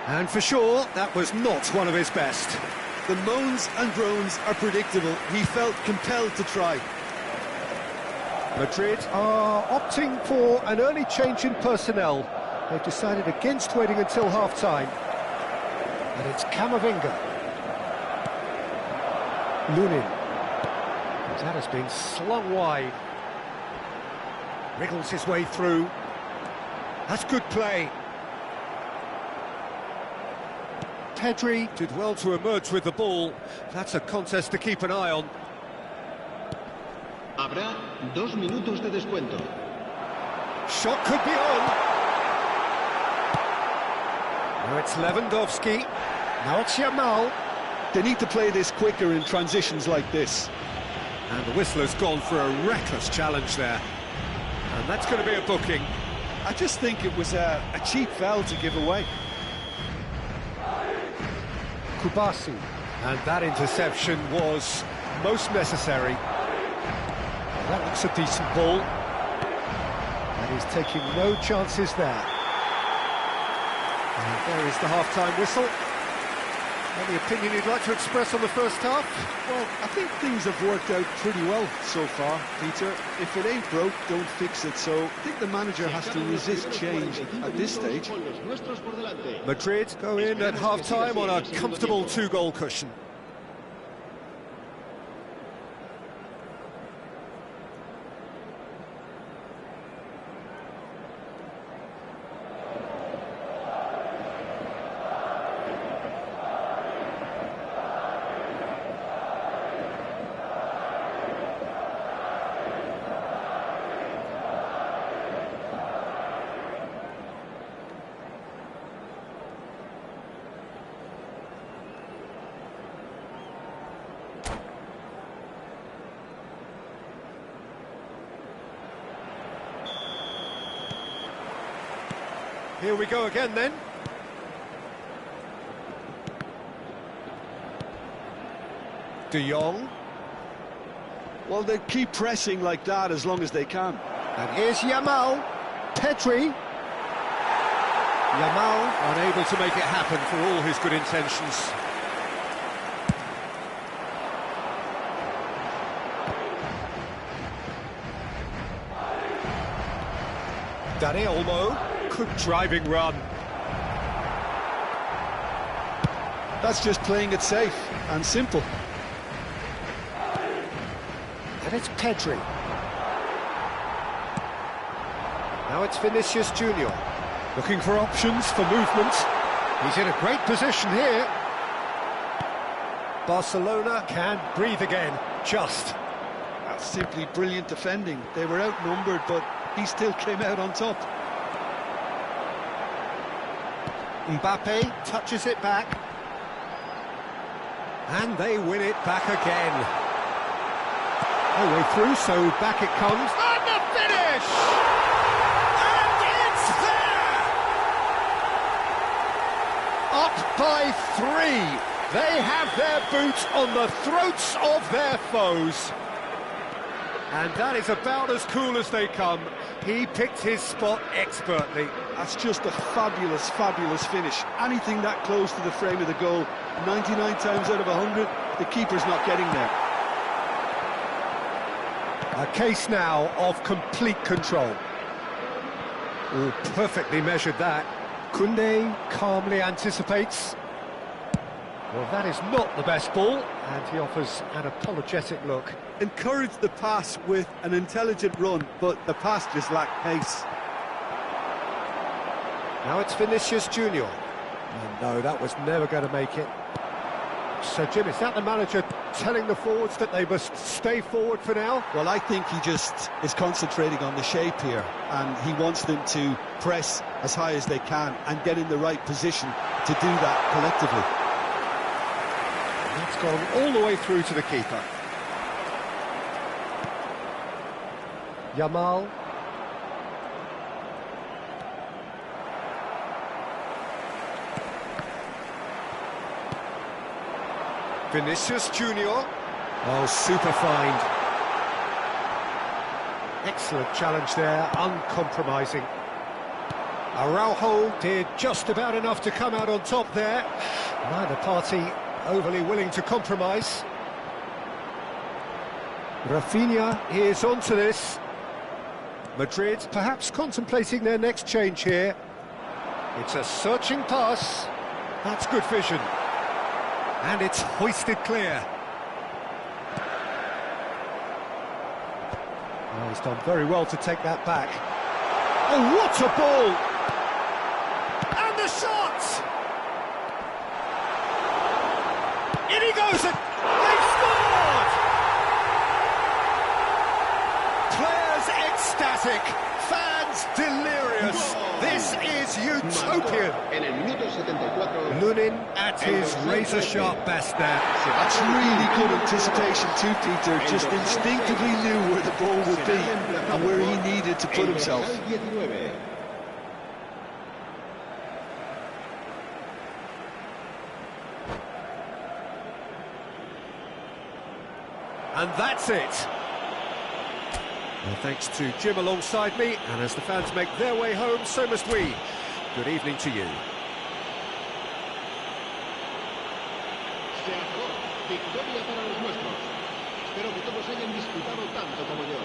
And for sure, that was not one of his best. The moans and groans are predictable. He felt compelled to try. Madrid are opting for an early change in personnel. They've decided against waiting until half-time. And it's Camavinga. Lunin. That has been slung wide. Wriggles his way through. That's good play. Pedri did well to emerge with the ball. That's a contest to keep an eye on. Habrá 2 minutos de descuento. Shot could be on. Now it's Lewandowski. Now it's Yamal. They need to play this quicker in transitions like this. And the whistler's gone for a reckless challenge there. And that's going to be a booking. I just think it was a cheap foul to give away. Kubasi. And that interception was most necessary. That looks a decent ball. And he's taking no chances there. And there is the half-time whistle. Any opinion you'd like to express on the first half? Well, I think things have worked out pretty well so far, Peter. If it ain't broke, don't fix it. So I think the manager has to resist change at this stage. Madrid go in at half-time on a comfortable 2-goal cushion. Here we go again then. De Jong. Well, they keep pressing like that as long as they can. And here's Yamal. Pedri. Yamal unable to make it happen for all his good intentions. Dani Olmo. Good driving run. That's just playing it safe and simple. And it's Pedri. Now it's Vinicius Junior. Looking for options for movement. He's in a great position here. Barcelona can breathe again, just. That's simply brilliant defending. They were outnumbered, but he still came out on top. Mbappe touches it back. And they win it back again. No way through, so back it comes. And the finish! And it's there! Up by 3. They have their boots on the throats of their foes. And that is about as cool as they come. He picked his spot expertly. That's just a fabulous, fabulous finish. Anything that close to the frame of the goal, 99 times out of 100, the keeper's not getting there. A case now of complete control. Oh, perfectly measured that. Koundé calmly anticipates. Well, that is not the best ball, and he offers an apologetic look. Encouraged the pass with an intelligent run, but the pass just lacked pace. Now it's Vinicius Junior. And no, that was never going to make it. So, Jim, is that the manager telling the forwards that they must stay forward for now? Well, I think he just is concentrating on the shape here, and he wants them to press as high as they can and get in the right position to do that collectively. It's gone all the way through to the keeper. Yamal. Vinicius Junior. Oh, super find. Excellent challenge there, uncompromising. Araujo did just about enough to come out on top there. Neither party overly willing to compromise. Rafinha is onto this. Madrid perhaps contemplating their next change here. It's a searching pass. That's good vision. And it's hoisted clear. Oh, he's done very well to take that back. Oh, what a ball! And the shot! In he goes, and they've scored! Players ecstatic, fans delirious. This is utopian. En el minuto 74. Lunin at his razor-sharp best there. That's really good anticipation too, Peter. Just instinctively knew where the ball would be and where he needed to put himself. El dorsal 19. And that's it. Well, thanks to Jim alongside me, and as the fans make their way home, so must we. Good evening to you. Se acabó. Victoria para los nuestros. Espero que todos hayan disfrutado tanto como yo.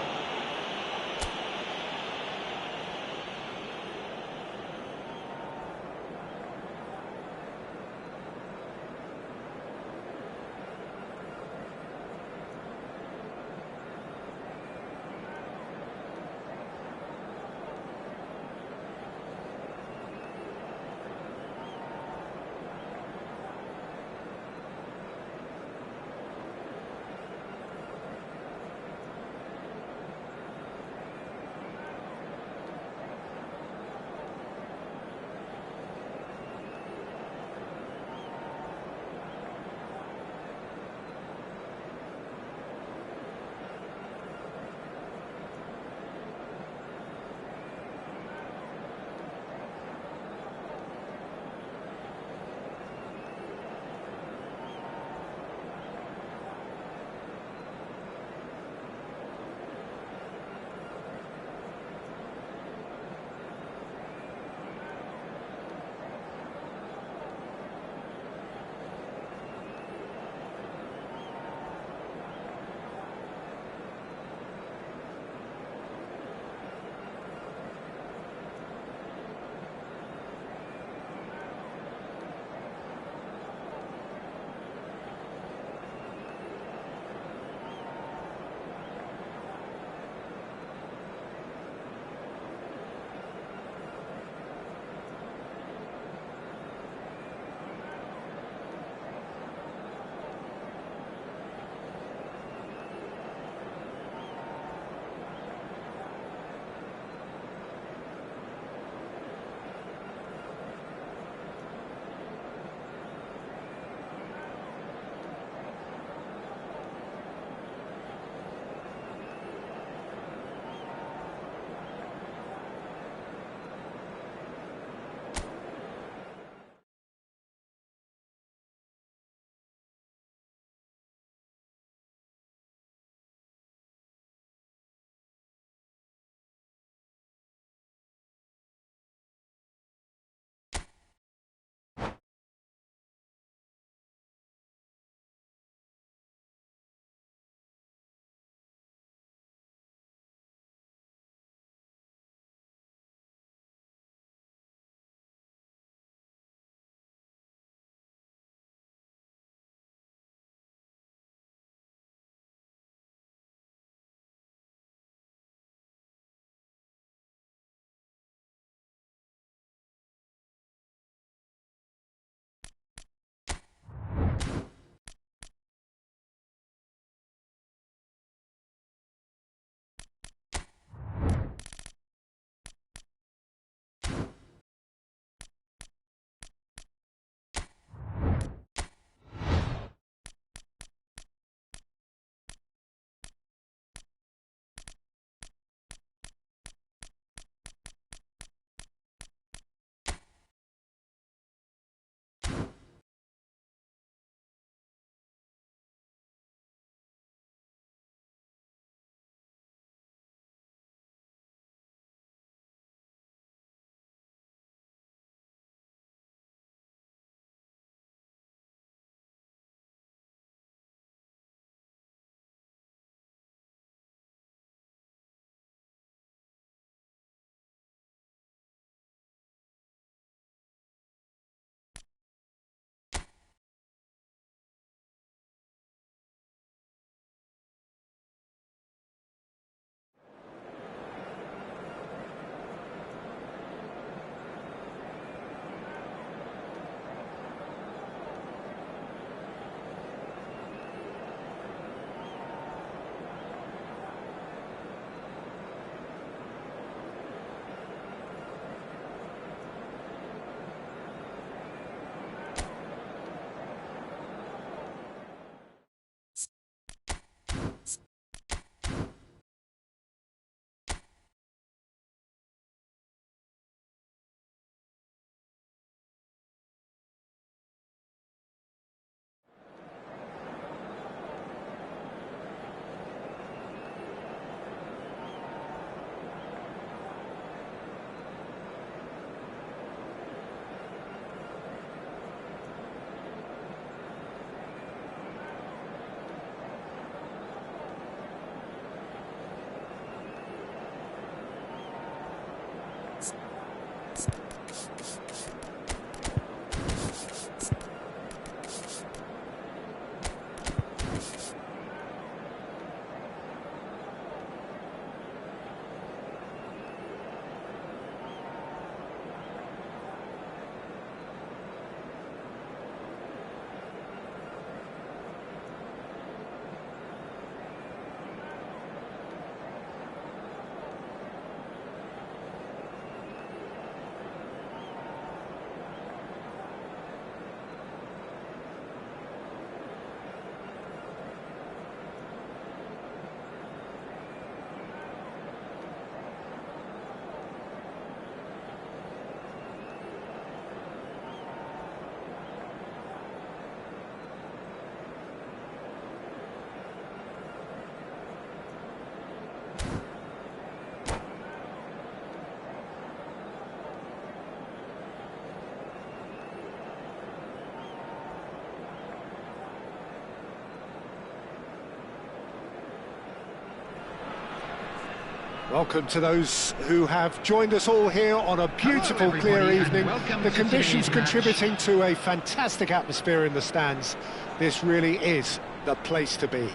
Welcome to those who have joined us all here on a beautiful, Hello, clear everybody, and evening. welcome The to conditions today's match. contributing to a fantastic atmosphere in the stands. This really is the place to be.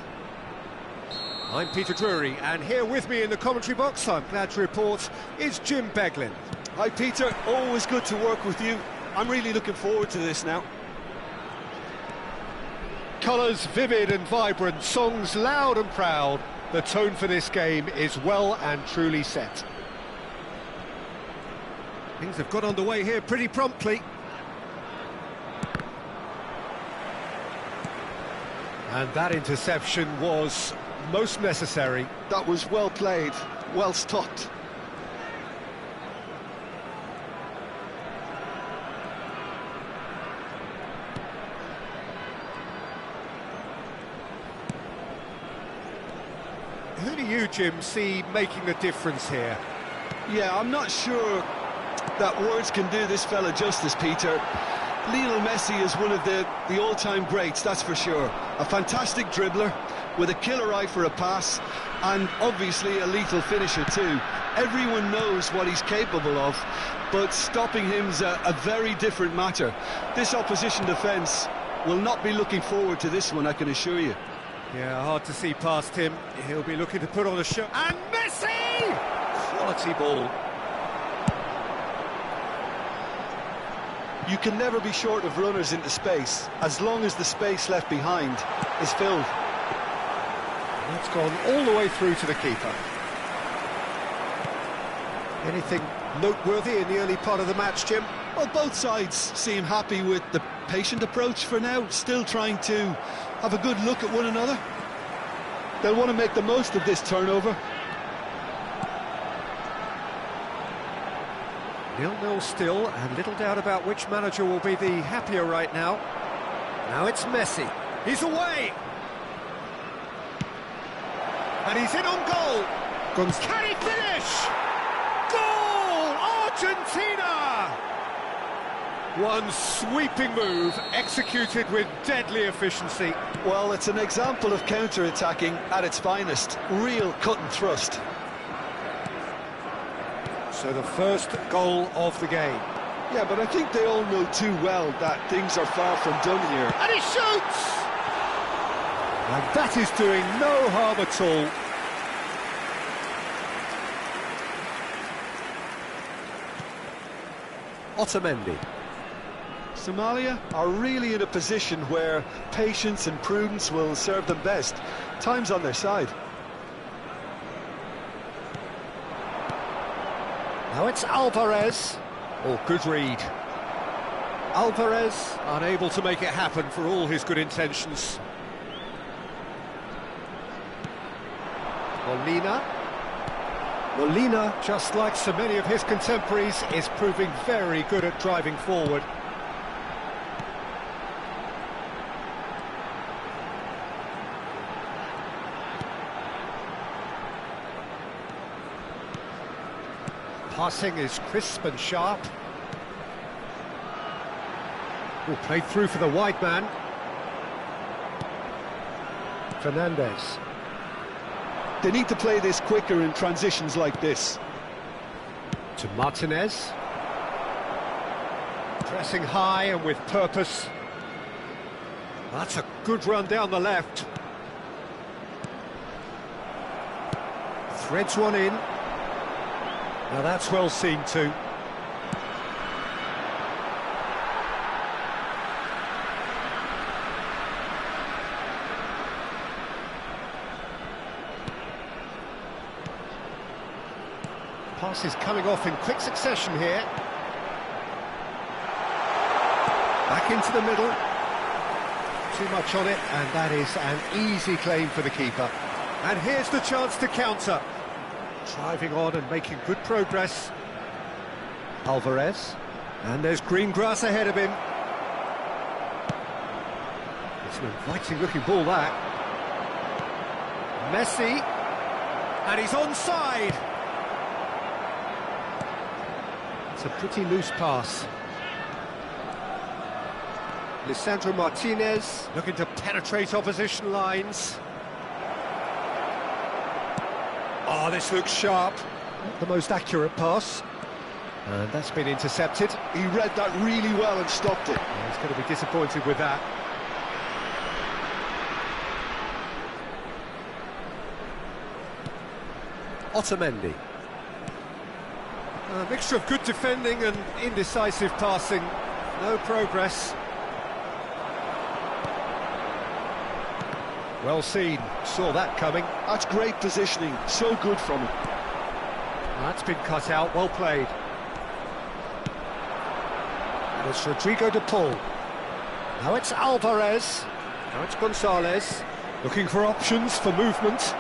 I'm Peter Drury, and here with me in the commentary box, I'm glad to report, is Jim Beglin. Hi Peter, always good to work with you. I'm really looking forward to this now. Colours vivid and vibrant, songs loud and proud. The tone for this game is well and truly set. Things have got underway here pretty promptly. And that interception was most necessary. That was well played, well stopped. Who do you, Jim, see making the difference here? Yeah, I'm not sure that words can do this fella justice, Peter. Lionel Messi is one of the all-time greats, that's for sure. A fantastic dribbler with a killer eye for a pass and obviously a lethal finisher too. Everyone knows what he's capable of, but stopping him's a very different matter. This opposition defence will not be looking forward to this one, I can assure you. Yeah, hard to see past him. He'll be looking to put on a show. And Messi! Quality ball. You can never be short of runners into space, as long as the space left behind is filled. That's gone all the way through to the keeper. Anything noteworthy in the early part of the match, Jim? Well, both sides seem happy with the patient approach for now, still trying to have a good look at one another. They'll want to make the most of this turnover. 0-0 still, and little doubt about which manager will be the happier right now. Now it's Messi. He's away! And he's in on goal! Can he finish? Goal! Argentina! One sweeping move, executed with deadly efficiency. Well, it's an example of counter-attacking at its finest. Real cut and thrust. So the first goal of the game. Yeah, but I think they all know too well that things are far from done here. And he shoots! And that is doing no harm at all. Otamendi. Somalia are really in a position where patience and prudence will serve them best. Time's on their side. Now it's Alvarez. Oh, good read. Alvarez unable to make it happen for all his good intentions. Molina, just like so many of his contemporaries, is proving very good at driving forward. Passing is crisp and sharp. Oh, played through for the wide man. Fernandez. They need to play this quicker in transitions like this. To Martinez. Pressing high and with purpose. That's a good run down the left. Threads one in. Now that's well seen too. Passes coming off in quick succession here. Back into the middle. Too much on it, and that is an easy claim for the keeper. And here's the chance to counter. Driving on and making good progress. Alvarez. And there's green grass ahead of him. It's an inviting looking ball, that. Messi. And he's onside. It's a pretty loose pass. Lisandro Martinez looking to penetrate opposition lines. Oh, this looks sharp. Not the most accurate pass. And that's been intercepted. He read that really well and stopped it. He's going to be disappointed with that. Otamendi. A mixture of good defending and indecisive passing. No progress. Well seen. Saw that coming. That's great positioning. So good from him. That's been cut out. Well played. And it's Rodrigo de Paul. Now it's Alvarez. Now it's Gonzalez. Looking for options for movement.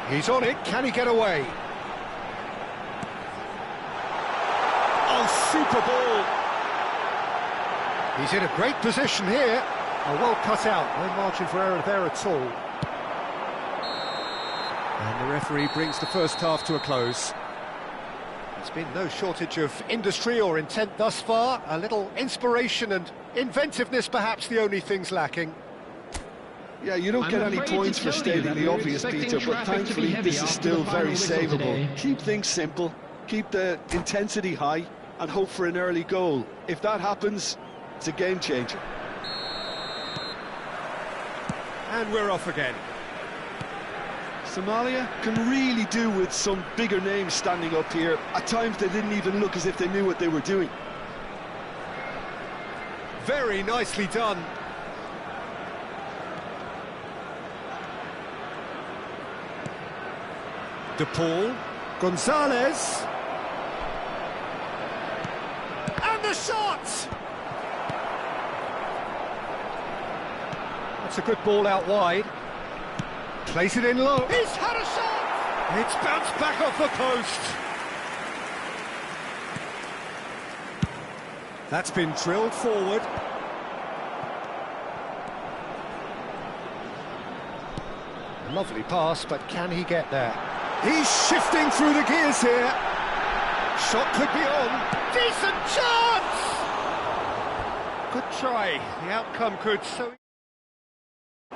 He's on it. Can he get away? Oh, super ball. He's in a great position here. Oh, well cut out. No margin for error there at all. And the referee brings the first half to a close. There's been no shortage of industry or intent thus far. A little inspiration and inventiveness, perhaps the only things lacking. Yeah, you don't get any points for stating the obvious, Peter, but thankfully this is still very savable. Keep things simple, keep the intensity high, and hope for an early goal. If that happens, it's a game changer. And we're off again. Somalia can really do with some bigger names standing up here. At times they didn't even look as if they knew what they were doing. Very nicely done. De Paul, Gonzalez, and the shot! That's a good ball out wide. Place it in low. He's had a shot! It's bounced back off the post. That's been drilled forward. A lovely pass, but can he get there? He's shifting through the gears here. Shot could be on. Decent chance! Good try. The outcome could so...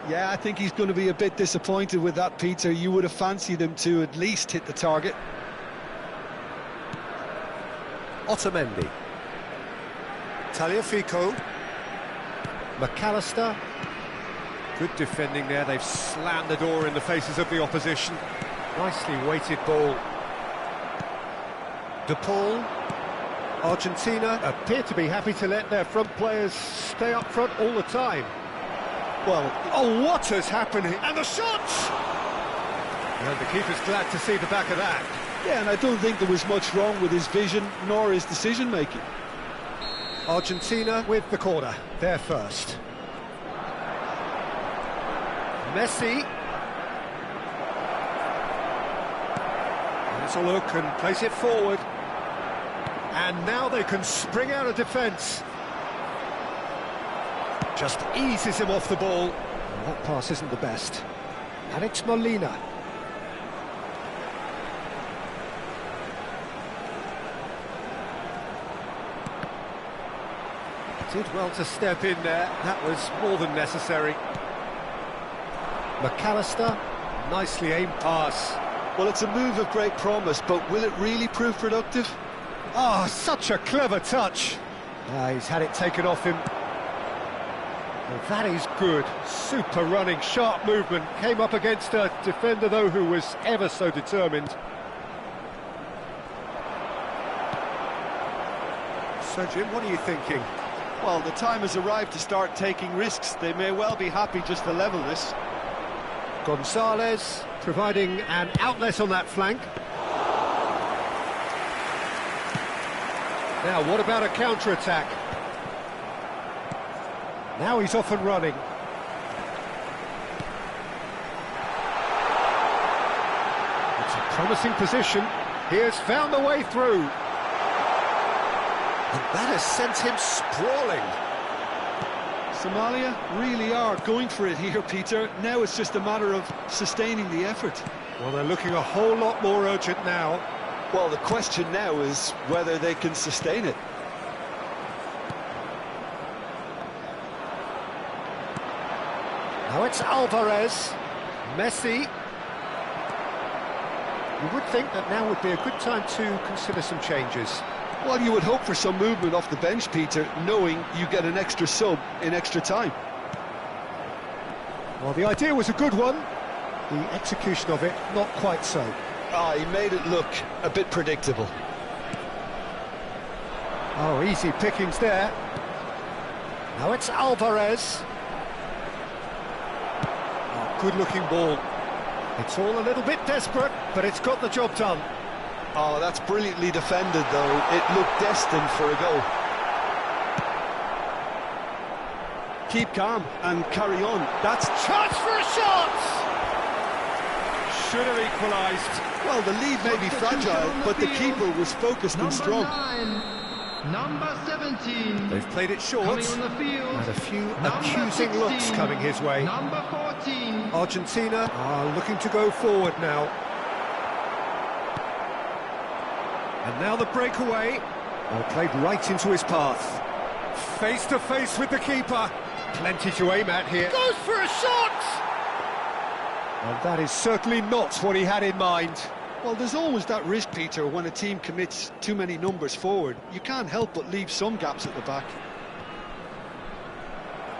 Yeah, I think he's going to be a bit disappointed with that, Peter. You would have fancied him to at least hit the target. Otamendi. Tagliafico. McAllister. Good defending there. They've slammed the door in the faces of the opposition. Nicely weighted ball. De Paul. Argentina appear to be happy to let their front players stay up front all the time. Well, oh, what has happened here? And the shot! And the keeper's glad to see the back of that. Yeah, and I don't think there was much wrong with his vision, nor his decision-making. Argentina with the corner. They're first. Messi. Let's a look and place it forward. And now they can spring out of defence. Just eases him off the ball. And that pass isn't the best. Alex Molina. Did well to step in there. That was more than necessary. McAllister, nicely aimed pass. Well, it's a move of great promise, but will it really prove productive? Ah, such a clever touch. He's had it taken off him. Well, that is good. Super running, sharp movement. Came up against a defender, though, who was ever so determined. So, Jim, what are you thinking? Well, the time has arrived to start taking risks. They may well be happy just to level this. Gonzalez providing an outlet on that flank. Now, what about a counter-attack? Now he's off and running. It's a promising position. He has found the way through. And that has sent him sprawling. Somalia really are going for it here, Peter. Now it's just a matter of sustaining the effort. Well, they're looking a whole lot more urgent now. Well, the question now is whether they can sustain it. it's Alvarez. Messi. You would think that now would be a good time to consider some changes. Well, you would hope for some movement off the bench, Peter, knowing you get an extra sub in extra time. Well, the idea was a good one. The execution of it, not quite so. Ah, he made it look a bit predictable. Oh, easy pickings there. Now it's Alvarez. Oh, good-looking ball. It's all a little bit desperate, but it's got the job done. Oh, that's brilliantly defended, though. It looked destined for a goal. Keep calm and carry on. That's... Chance for a shot! Should have equalised. Well, the lead may be fragile, but the keeper was focused and strong. Number 17. They've played it short. Coming on the field. And a few Number accusing 16. looks coming his way. Number 14. Argentina are looking to go forward now. And now the breakaway. Oh, played right into his path. Face to face with the keeper. Plenty to aim at here. Goes for a shot! And that is certainly not what he had in mind. Well, there's always that risk, Peter, when a team commits too many numbers forward. You can't help but leave some gaps at the back.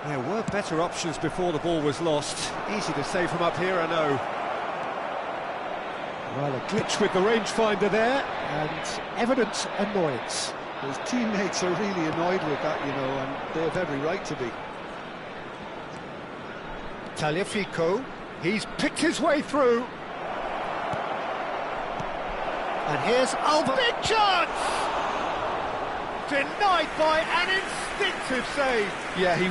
There were better options before the ball was lost. Easy to say from up here, I know. Well, a glitch with the rangefinder there, and evident annoyance. His teammates are really annoyed with that, you know, and they have every right to be. Tagliafico, he's picked his way through. And here's Alba. Big chance! Denied by an instinctive save. Yeah, he